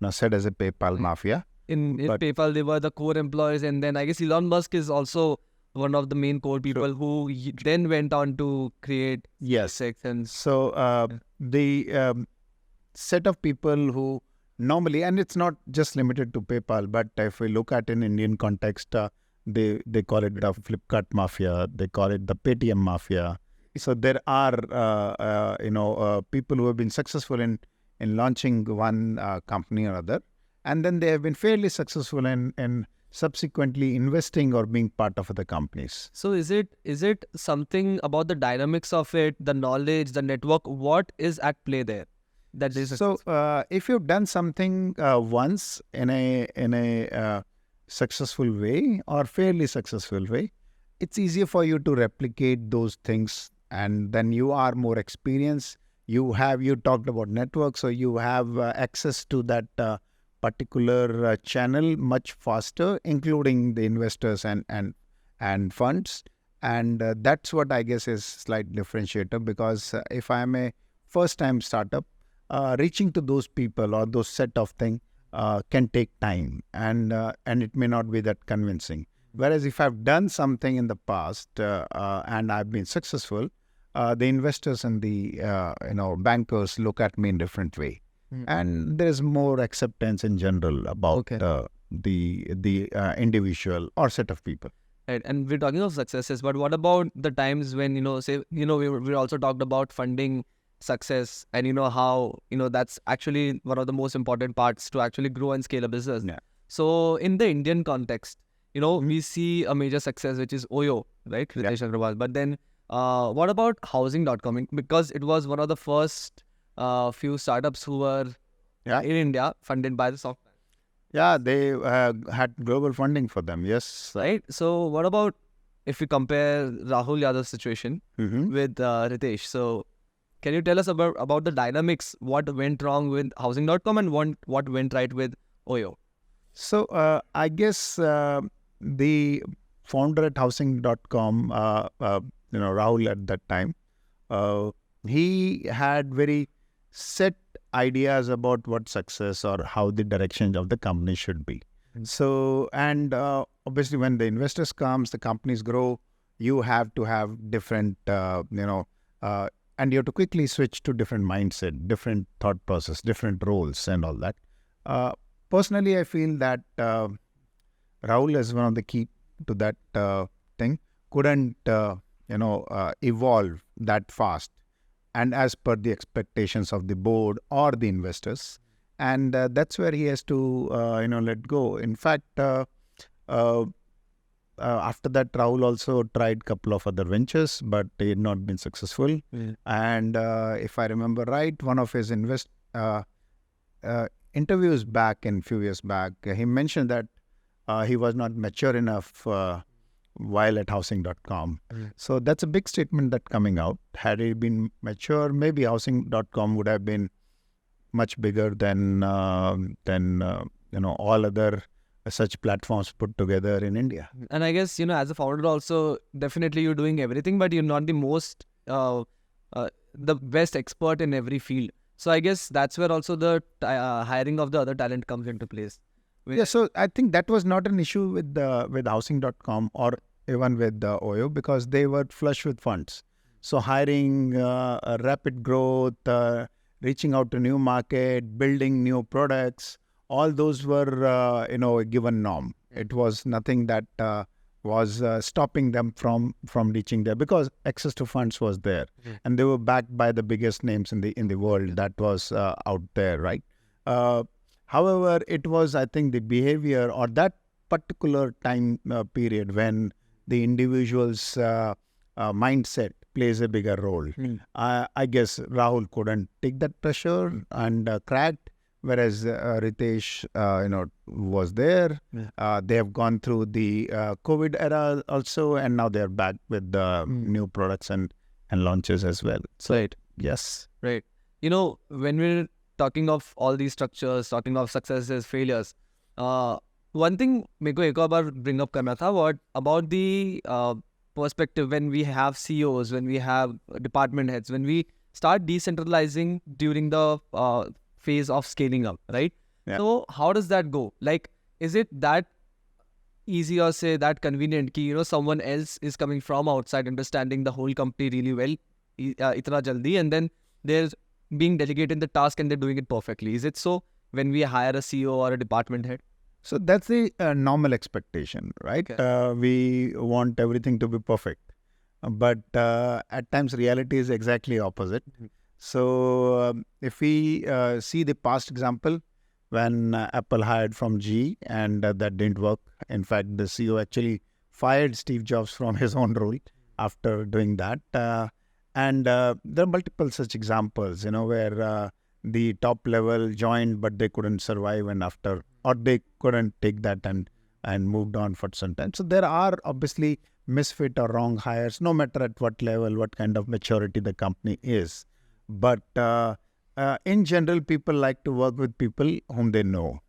said as a PayPal Mafia. In PayPal, they were the core employees, and then I guess Elon Musk is also one of the main core people who then went on to create sections. So the set of people who normally, and it's not just limited to PayPal, but if we look at in Indian context, they call it the Flipkart Mafia, they call it the Paytm Mafia. So there are people who have been successful in launching one company or other, and then they have been fairly successful in subsequently investing or being part of other companies. So is it something about the dynamics of it, the knowledge, the network? What is at play there? That is so. If you've done something once in a successful way or fairly successful way, it's easier for you to replicate those things, and then you are more experienced. You talked about network, so you have access to that particular channel much faster, including the investors and funds. And that's what I guess is slight differentiator, because if I'm a first-time startup, reaching to those people or those set of things can take time, and it may not be that convincing. Whereas if I've done something in the past and I've been successful, the investors and the bankers look at me in different way, and there is more acceptance in general about the individual or set of people. Right. And we're talking of successes, but what about the times when, we also talked about funding success, and how, that's actually one of the most important parts to actually grow and scale a business. Yeah. So in the Indian context, we see a major success, which is Oyo, right? Ritesh Agrawal. But then what about housing.com? Because it was one of the first few startups who were in India funded by the soft. Yeah, they had global funding for them, yes. Right. So what about if we compare Rahul Yadav's situation with Ritesh? So can you tell us about the dynamics? What went wrong with housing.com and what went right with Oyo? So I guess the founder at housing.com, Rahul at that time, he had very set ideas about what success or how the direction of the company should be. So, and obviously when the investors comes, the companies grow, you have to have different, and you have to quickly switch to different mindset, different thought process, different roles and all that. Personally, I feel that Rahul is one of the key to that thing, couldn't, evolve that fast and as per the expectations of the board or the investors. And that's where he has to, let go. In fact, after that, Rahul also tried a couple of other ventures, but they had not been successful. And if I remember right, one of his interviews back in few years back, he mentioned that he was not mature enough while at housing.com. So that's a big statement that coming out. Had he been mature, maybe housing.com would have been much bigger than all other such platforms put together in India. And I guess, as a founder also, definitely you're doing everything, but you're not the most, the best expert in every field. So I guess that's where also the hiring of the other talent comes into place. Yeah, so I think that was not an issue with housing.com or even with Oyo, because they were flush with funds. So hiring, rapid growth, reaching out to new market, building new products, all those were, a given norm. It was nothing that was stopping them from reaching there, because access to funds was there, and they were backed by the biggest names in the world that was out there, right? However, it was, I think, the behavior or that particular time period when the individual's mindset plays a bigger role. I guess Rahul couldn't take that pressure and cracked, whereas Ritesh, was there. They have gone through the COVID era also, and now they're back with the new products and launches as well. So, right. Yes. Right. When we're talking of all these structures, talking of successes, failures, one thing मेरे को एक और बार bring up करना था, what about the perspective when we have CEOs, when we have department heads, when we start decentralizing during the phase of scaling up, right? Yeah. So how does that go? Like, is it that easy or say that convenient कि someone else is coming from outside, understanding the whole company really well, itna jaldi, and then they're being delegated the task and they're doing it perfectly? Is it so when we hire a CEO or a department head? So that's the normal expectation, right? Okay. We want everything to be perfect, but at times reality is exactly opposite. So if we see the past example, when Apple hired from GE and that didn't work. In fact, the CEO actually fired Steve Jobs from his own role after doing that. And there are multiple such examples, where the top level joined, but they couldn't survive, and after, or they couldn't take that and moved on for some time. So there are obviously misfit or wrong hires, no matter at what level, what kind of maturity the company is. But in general, people like to work with people whom they know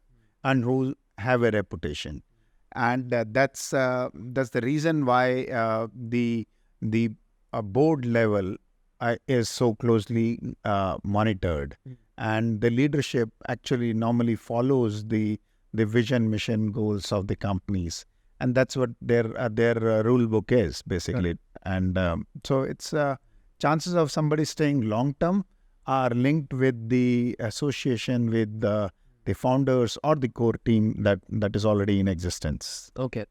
and who have a reputation. and that's the reason why the board level is so closely monitored, and the leadership actually normally follows the vision, mission, goals of the companies, and that's what their rule book is basically. And so it's chances of somebody staying long term are linked with the association with the founders or the core team that is already in existence. Okay.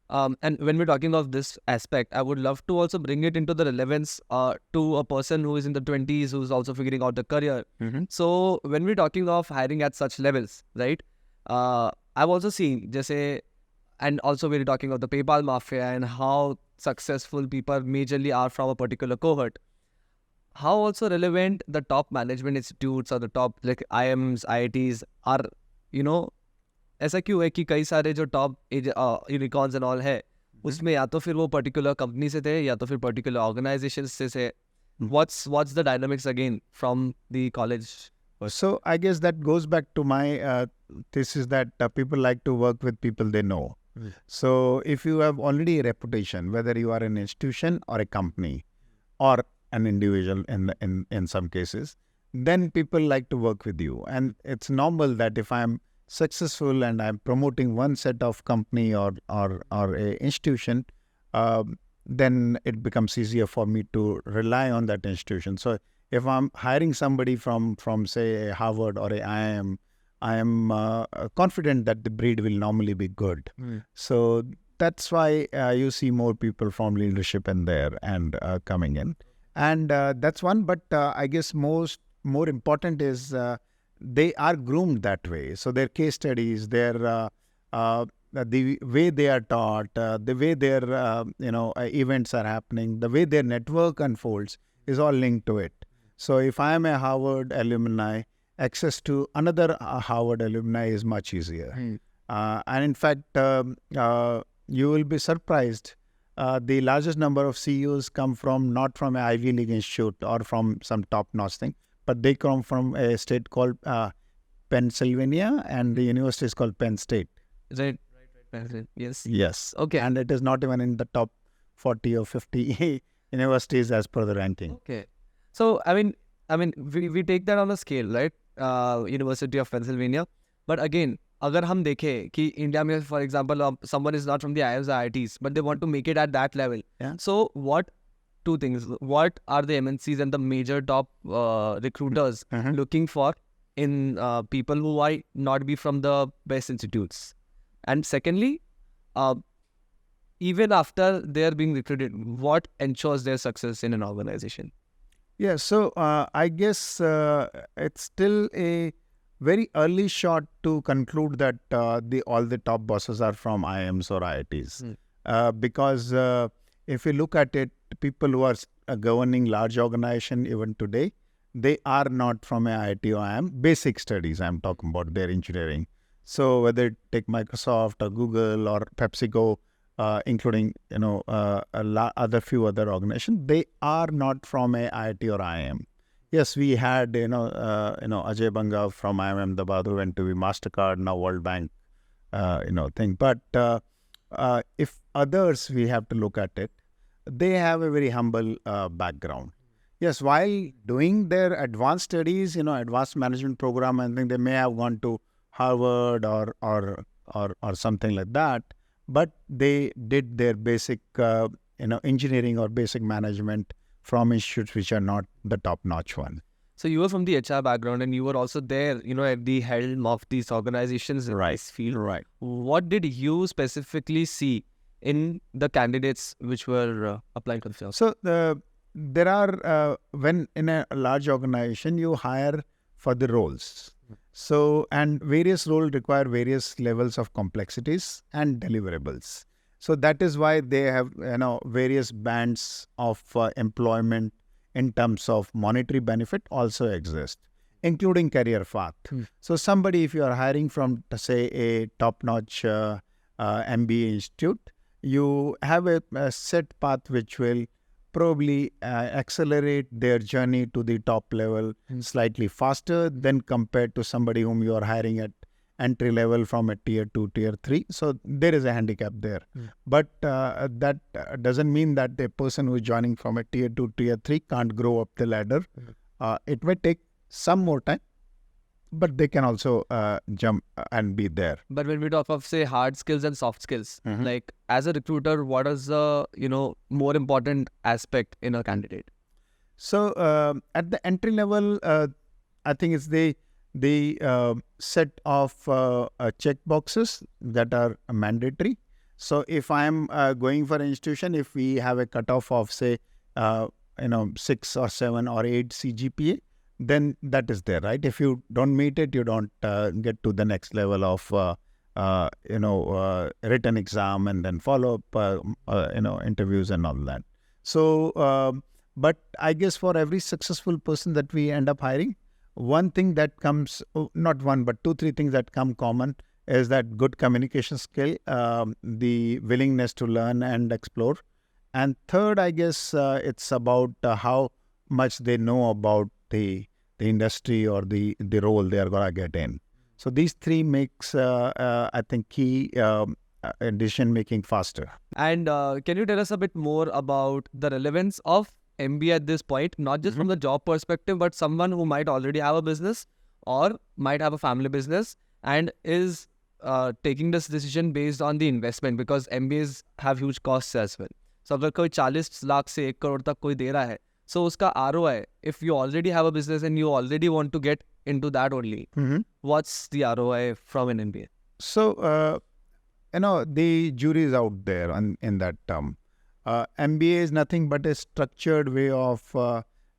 And when we're talking of this aspect, I would love to also bring it into the relevance to a person who is in the 20s, who's also figuring out the career. So when we're talking of hiring at such levels, right? I've also seen, and also we're talking of the PayPal Mafia and how successful people majorly are from a particular cohort. How also relevant the top management institutes or the top like IIMs, IITs are, ऐसा क्यों है कि कई सारे जो top unicorns and all है उसमें या तो फिर वो पर्टिकुलर कंपनी से थे या तो फिर पर्टिकुलर ऑर्गेनाइजेशन से what's the dynamics again from the college? So I guess that goes back to my thesis that people like to work with people they know. So if you have already a reputation, whether you are an institution or a company or an individual in some cases, then people like to work with you. And it's normal that if I'm successful and I'm promoting one set of company or a institution, then it becomes easier for me to rely on that institution. So if I'm hiring somebody from say Harvard or a IIM, I am confident that the breed will normally be good. So that's why you see more people from leadership in there and coming in, and that's one. But I guess more important is they are groomed that way. So their case studies, their the way they are taught, the way their events are happening, the way their network unfolds is all linked to it. So if I am a Harvard alumni, access to another Harvard alumni is much easier. And in fact, you will be surprised. The largest number of CEOs come not from an Ivy League institute or from some top-notch thing, but they come from a state called Pennsylvania, and the university is called Penn State. Right. Yes. Yes. Okay. And it is not even in the top 40 or 50 universities as per the ranking. Okay. So I mean, we take that on a scale, right? University of Pennsylvania. But again, अगर हम देखें कि India में, for example, someone is not from the IIMs or IITs, but they want to make it at that level. Yeah. So two things. What are the MNCs and the major top recruiters looking for in people who might not be from the best institutes? And secondly, even after they're being recruited, what ensures their success in an organization? Yeah, so I guess it's still a very early shot to conclude that all the top bosses are from IIMs or IITs. Because if you look at it, people who are governing large organization even today, they are not from a IIT or IIM. Basic studies, I'm talking about their engineering. So whether take Microsoft or Google or PepsiCo, including other few other organizations, they are not from a IIT or IIM. Yes, we had Ajay Banga from IIM Ahmedabad who went to be Mastercard, now World Bank, thing. But if others, we have to look at it, they have a very humble background. Yes, while doing their advanced studies, advanced management program, I think they may have gone to Harvard or something like that. But they did their basic, engineering or basic management from institutes which are not the top-notch one. So you were from the HR background, and you were also there, at the helm of these organizations in this field. Right. What did you specifically see in the candidates which were applying for the job? So there are when in a large organization you hire for the roles. So, and various roles require various levels of complexities and deliverables. So that is why they have, various bands of employment in terms of monetary benefit also exist, including career path. So somebody, if you are hiring from, say, a top-notch MBA institute, you have a set path which will probably accelerate their journey to the top level slightly faster than compared to somebody whom you are hiring at entry level from a tier 2, tier 3. So there is a handicap there. But that doesn't mean that a person who is joining from a tier 2, tier 3 can't grow up the ladder. It may take some more time, but they can also jump and be there. But when we talk of, say, hard skills and soft skills, like as a recruiter, what is the, more important aspect in a candidate? So at the entry level, I think it's the set of check boxes that are mandatory. So if I'm going for an institution, if we have a cutoff of, say, 6 or 7 or 8 CGPA, then that is there, right? If you don't meet it, you don't get to the next level of written exam and then follow up interviews and all that. So but I guess for every successful person that we end up hiring, one thing that comes, not one, but 2-3 things that come common is that good communication skill, the willingness to learn and explore. And third, I guess it's about how much they know about the industry or the role they are going to get in. So these 3 makes, I think, key decision making faster. And can you tell us a bit more about the relevance of MBA at this point, not just from the job perspective, but someone who might already have a business or might have a family business and is taking this decision based on the investment, because MBAs have huge costs as well. So अगर कोई 40 लाख से 1 करोड़ तक कोई दे रहा है, so उसका ROI, if you already have a business and you already want to get into that only, what's the ROI from an MBA? So, the jury is out there in that term. MBA is nothing but a structured way of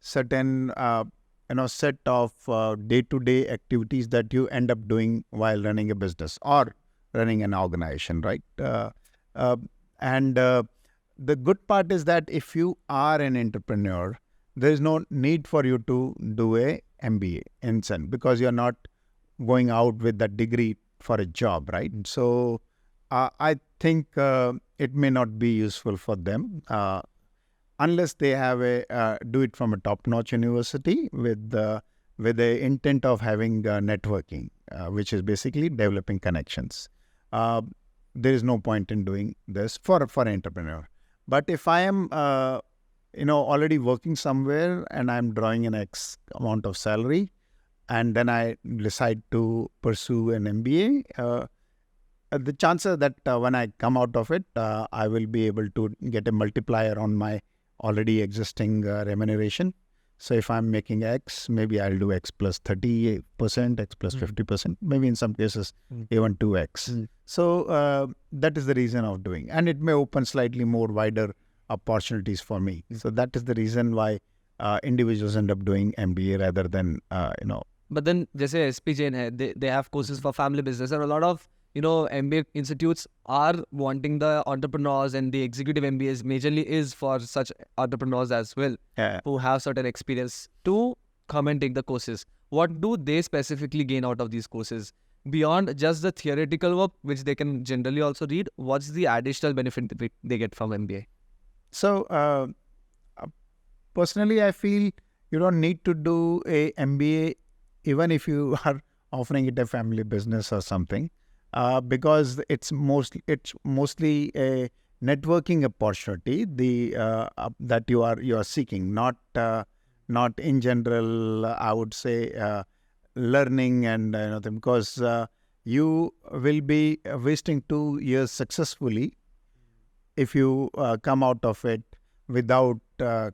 certain, set of day-to-day activities that you end up doing while running a business or running an organization, right? And the good part is that if you are an entrepreneur, there is no need for you to do a MBA instant, because you're not going out with that degree for a job, right? So I think it may not be useful for them unless they have do it from a top-notch university with the intent of having networking, which is basically developing connections. There is no point in doing this for an entrepreneur. But if I am already working somewhere and I'm drawing an X amount of salary, and then I decide to pursue an MBA, the chances that when I come out of it, I will be able to get a multiplier on my already existing remuneration. So if I'm making X, maybe I'll do X plus 30%, X plus 50%, maybe in some cases even 2X. So that is the reason of doing. And it may open slightly more wider opportunities for me. So that is the reason why individuals end up doing MBA rather than, But then, जैसे SP Jain hai, they have courses for family business, and a lot of MBA institutes are wanting the entrepreneurs, and the executive MBAs majorly is for such entrepreneurs as well, who have certain experience to come and take the courses. What do they specifically gain out of these courses? Beyond just the theoretical work, which they can generally also read, what's the additional benefit that they get from MBA? So, personally, I feel you don't need to do a MBA even if you are offering it a family business or something. Because it's mostly a networking opportunity that you are seeking, not in general. I would say learning and because you will be wasting 2 years successfully if you come out of it without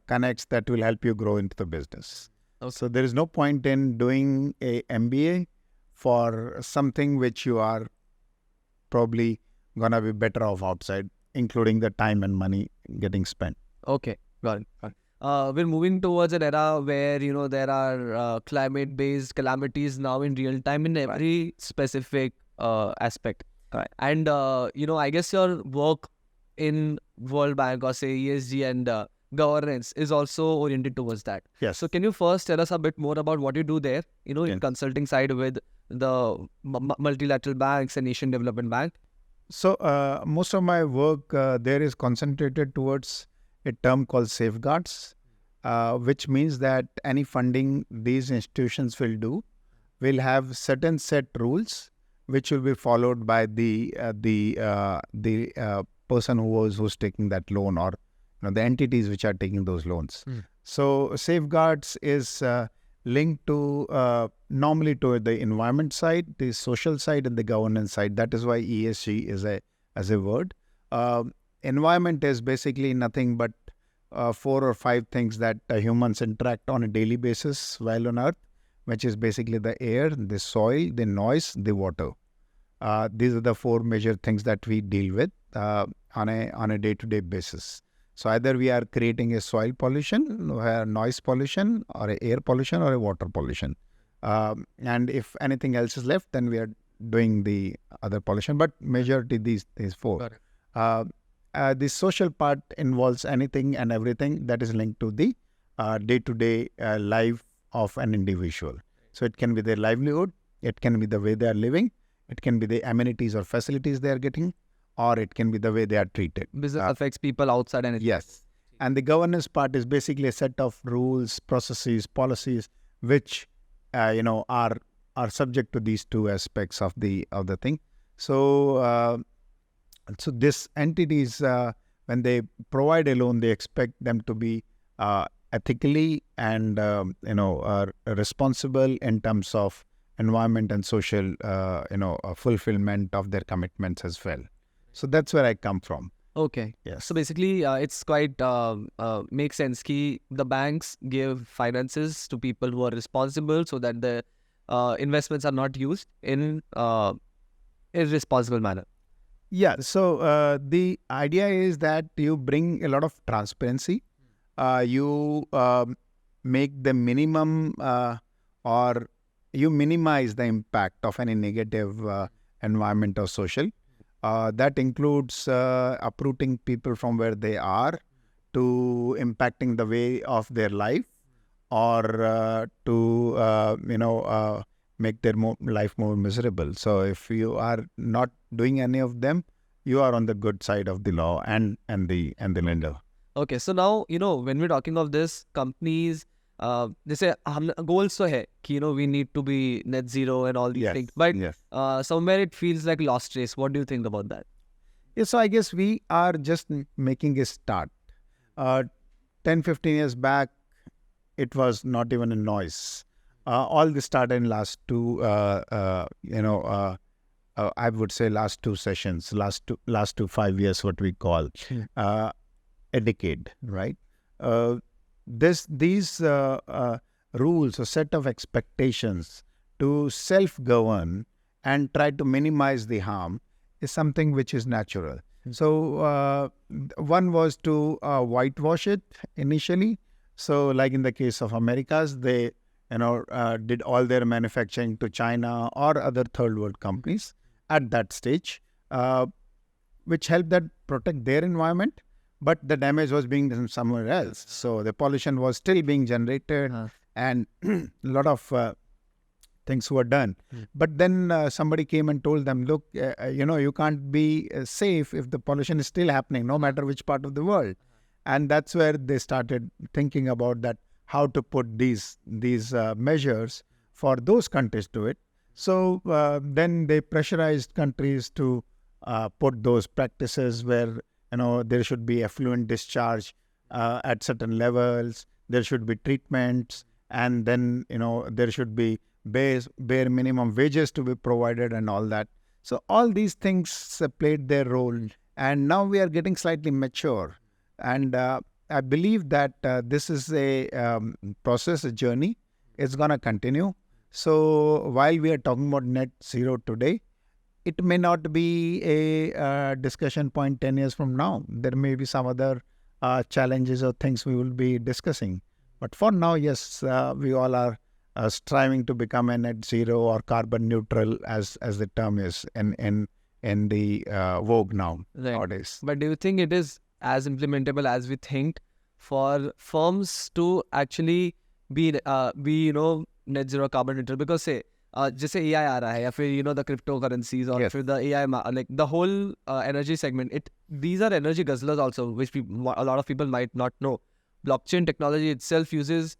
connects that will help you grow into the business. Okay. So there is no point in doing a MBA for something which you are probably gonna be better off outside, including the time and money getting spent. Okay, got it. We're moving towards an era where there are climate-based calamities now in real time in every specific aspect. Right. And I guess your work in World Bank or say ESG and governance is also oriented towards that. Yes. So can you first tell us a bit more about what you do there? In consulting side with the multilateral banks and Asian Development Bank. So most of my work there is concentrated towards a term called safeguards, which means that any funding these institutions will do will have certain set rules which will be followed by the person who's taking that loan, or the entities which are taking those loans. So safeguards is linked to normally to the environment side, the social side, and the governance side. That is why ESG is as a word. Environment is basically nothing but 4 or 5 things that humans interact on a daily basis while on Earth, which is basically the air, the soil, the noise, the water. These are the 4 major things that we deal with on a day-to-day basis. So either we are creating a soil pollution, a noise pollution, or a air pollution, or a water pollution. And if anything else is left, then we are doing the other pollution. But majority these 4. The social part involves anything and everything that is linked to the day-to-day life of an individual. So it can be their livelihood, it can be the way they are living, it can be the amenities or facilities they are getting, or it can be the way they are treated. Business affects people outside and yes. And the governance part is basically a set of rules, processes, policies, which are subject to these 2 aspects of the thing. So so these entities, when they provide a loan, they expect them to be ethically and responsible in terms of environment and social fulfillment of their commitments as well. So that's where I come from. Okay. Yes. So basically, it's quite makes sense. Ki the banks give finances to people who are responsible, so that the investments are not used in irresponsible manner. Yeah. So the idea is that you bring a lot of transparency. You make the minimum or you minimize the impact of any negative environment or social. That includes uprooting people from where they are to impacting the way of their life, or to make their life more miserable. So if you are not doing any of them, you are on the good side of the law and the lender. Okay, so now when we're talking of this, companies they say goals so hai ki we need to be net zero and all these things, but somewhere it feels like lost race. What do you think about that? Yes, so I guess we are just making a start. 10-15 years back, it was not even a noise. All this started in last 2 I would say last 2 sessions, last 2 5 years, what we call a decade, right? These rules, a set of expectations to self-govern and try to minimize the harm is something which is natural. So one was to whitewash it initially. So like in the case of Americas, they did all their manufacturing to China or other third world companies at that stage, which helped that protect their environment, but the damage was being done somewhere else. So the pollution was still being generated, and a lot of things were done. But then somebody came and told them, look, you can't be safe if the pollution is still happening, no matter which part of the world. And that's where they started thinking about that, how to put these measures for those countries to it. So then they pressurized countries to put those practices where there should be effluent discharge at certain levels, there should be treatments, and then there should be bare minimum wages to be provided and all that. So all these things played their role, and now we are getting slightly mature, and I believe that this is a process, a journey. It's going to continue. So while we are talking about net zero today, it may not be a discussion point 10 years from now. There may be some other challenges or things we will be discussing. But for now, yes, we all are striving to become a net zero or carbon neutral, as the term is in the vogue now nowadays. But do you think it is as implementable as we think for firms to actually be net zero carbon neutral? Because say जैसे AI आ रहा है या फिर the cryptocurrencies or फिर the AI like the whole energy segment, these are energy guzzlers also, which a lot of people might not know. Blockchain technology itself uses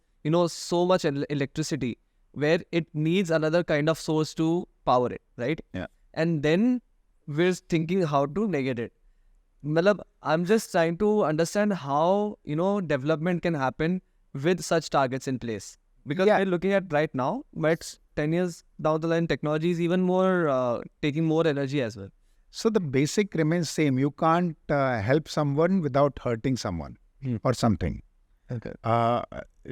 so much electricity where it needs another kind of source to power it, right? Yeah. and then we're thinking how to negate it. Matlab, I'm just trying to understand how, development can happen with such targets in place. Because Yeah. we're looking at right now, but 10 years down the line, technology is even more taking more energy as well. So the basic remains same. You can't help someone without hurting someone or something. Okay.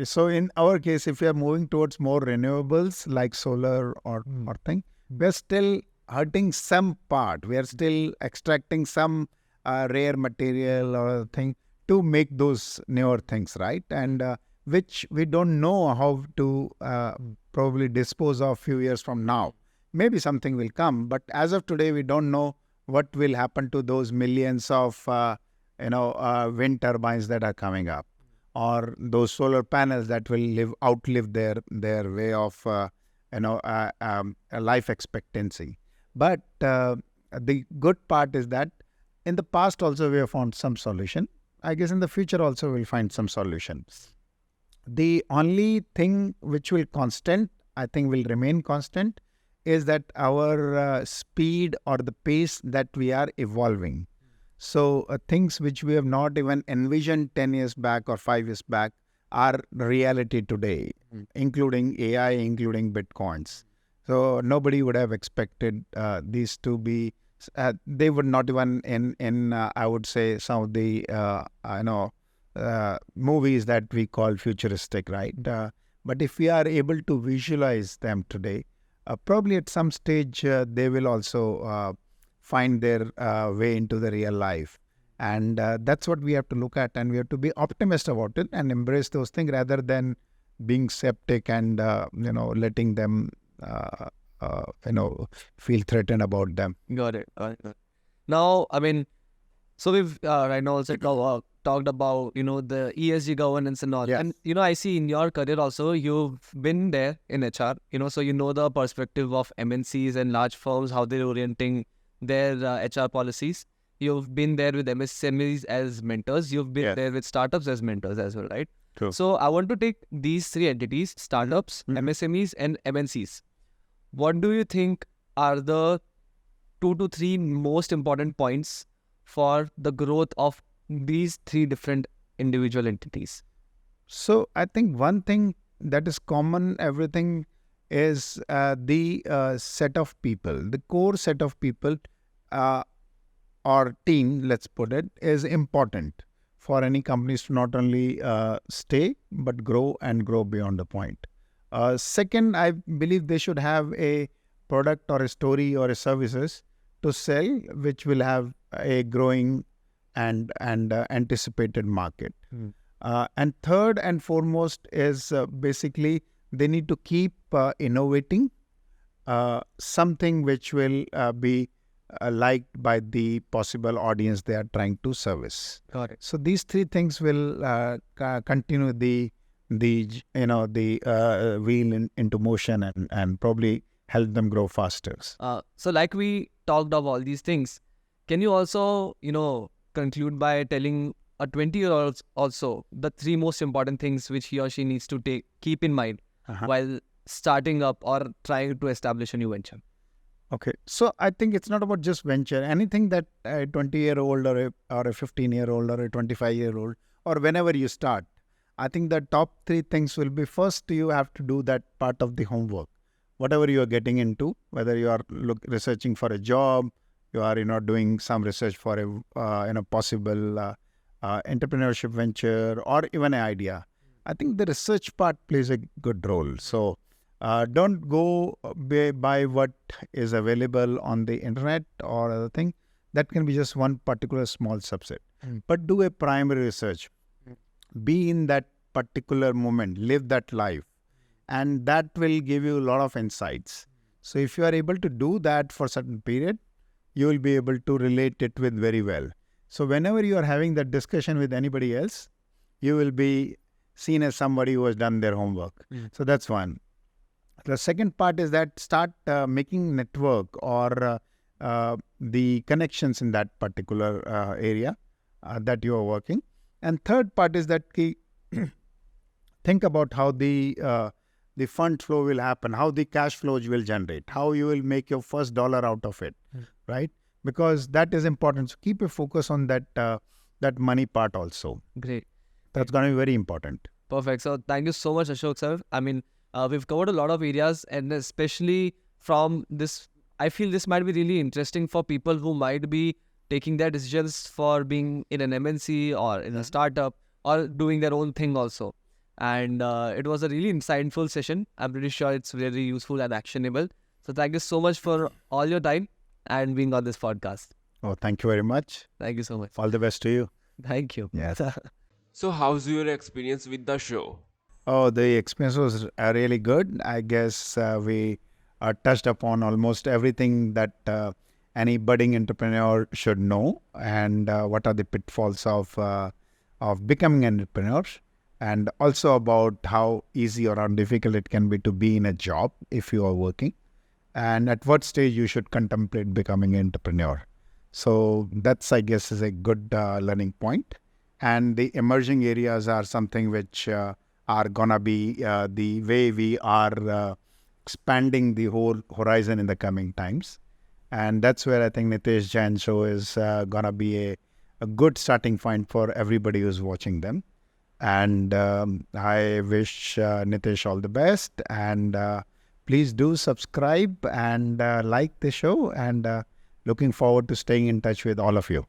So in our case, if we are moving towards more renewables like solar or thing, we are still hurting some part. We are still extracting some rare material or thing to make those newer things, right? And which we don't know how to probably dispose of few years from now. Maybe something will come, but as of today, we don't know what will happen to those millions of wind turbines that are coming up, or those solar panels that will outlive their way of life expectancy. But the good part is that in the past also we have found some solution. I guess in the future also we'll find some solutions. The only thing which will remain constant, is that our speed or the pace that we are evolving. So things which we have not even envisioned 10 years back or 5 years back are reality today, including AI, including Bitcoins. So nobody would have expected these to be, they would not even in I would say some of the, movies that we call futuristic, right? But if we are able to visualize them today, probably at some stage they will also find their way into the real life. And that's what we have to look at, and we have to be optimistic about it and embrace those things rather than being skeptic and letting them feel threatened about them. Got it. Now, I mean, so we've right now also talked about, the ESG governance and all. Yes. And, I see in your career also, you've been there in HR, so the perspective of MNCs and large firms, how they're orienting their HR policies. You've been there with MSMEs as mentors. You've been there with startups as mentors as well, right? True. So I want to take these three entities, startups, MSMEs and MNCs. What do you think are the 2 to 3 most important points for the growth of these three different individual entities? So I think one thing that is common, everything, is the set of people. The core set of people or team, let's put it, is important for any companies to not only stay, but grow and grow beyond the point. Second, I believe they should have a product or a story or a services to sell, which will have a growing and anticipated market. And third and foremost is basically they need to keep innovating something which will be liked by the possible audience they are trying to service. Got it. So these three things will continue the wheel into motion and probably help them grow faster. So like we talked of all these things, can you also, conclude by telling a 20-year-old also the three most important things which he or she needs to keep in mind while starting up or trying to establish a new venture? Okay, so I think it's not about just venture. Anything that a 20-year-old or a 15-year-old or a 25-year-old or whenever you start, I think the top three things will be, first, you have to do that part of the homework. Whatever you are getting into, whether you are researching for a job, you are doing some research for a possible entrepreneurship venture or even an idea. I think the research part plays a good role. So don't go by what is available on the internet or other thing. That can be just one particular small subset. But do a primary research. Be in that particular moment. Live that life. And that will give you a lot of insights. So if you are able to do that for a certain period, you will be able to relate it with very well. So whenever you are having that discussion with anybody else, you will be seen as somebody who has done their homework. So that's one. The second part is that start making network or the connections in that particular area that you are working. And third part is that think about how the the fund flow will happen, how the cash flows will generate, how you will make your first dollar out of it, right? Because that is important. So keep a focus on that money part also. Great. That's going to be very important. Perfect. So thank you so much, Ashok sir. I mean, we've covered a lot of areas, and especially from this, I feel this might be really interesting for people who might be taking their decisions for being in an MNC or in a startup or doing their own thing also. And it was a really insightful session. I'm pretty sure it's very useful and actionable. So thank you so much for all your time and being on this podcast. Oh, thank you very much. Thank you so much. All the best to you. Thank you. Yes. So, how's your experience with the show? Oh, the experience was really good. I guess we touched upon almost everything that any budding entrepreneur should know, and what are the pitfalls of becoming an entrepreneur, and also about how easy or difficult it can be to be in a job if you are working, and at what stage you should contemplate becoming an entrepreneur. So that's, I guess, is a good learning point. And the emerging areas are something which are gonna be the way we are expanding the whole horizon in the coming times. And that's where I think Nitish Jain show is gonna be a good starting point for everybody who's watching them. And I wish Nitish all the best. And please do subscribe and like the show. And looking forward to staying in touch with all of you.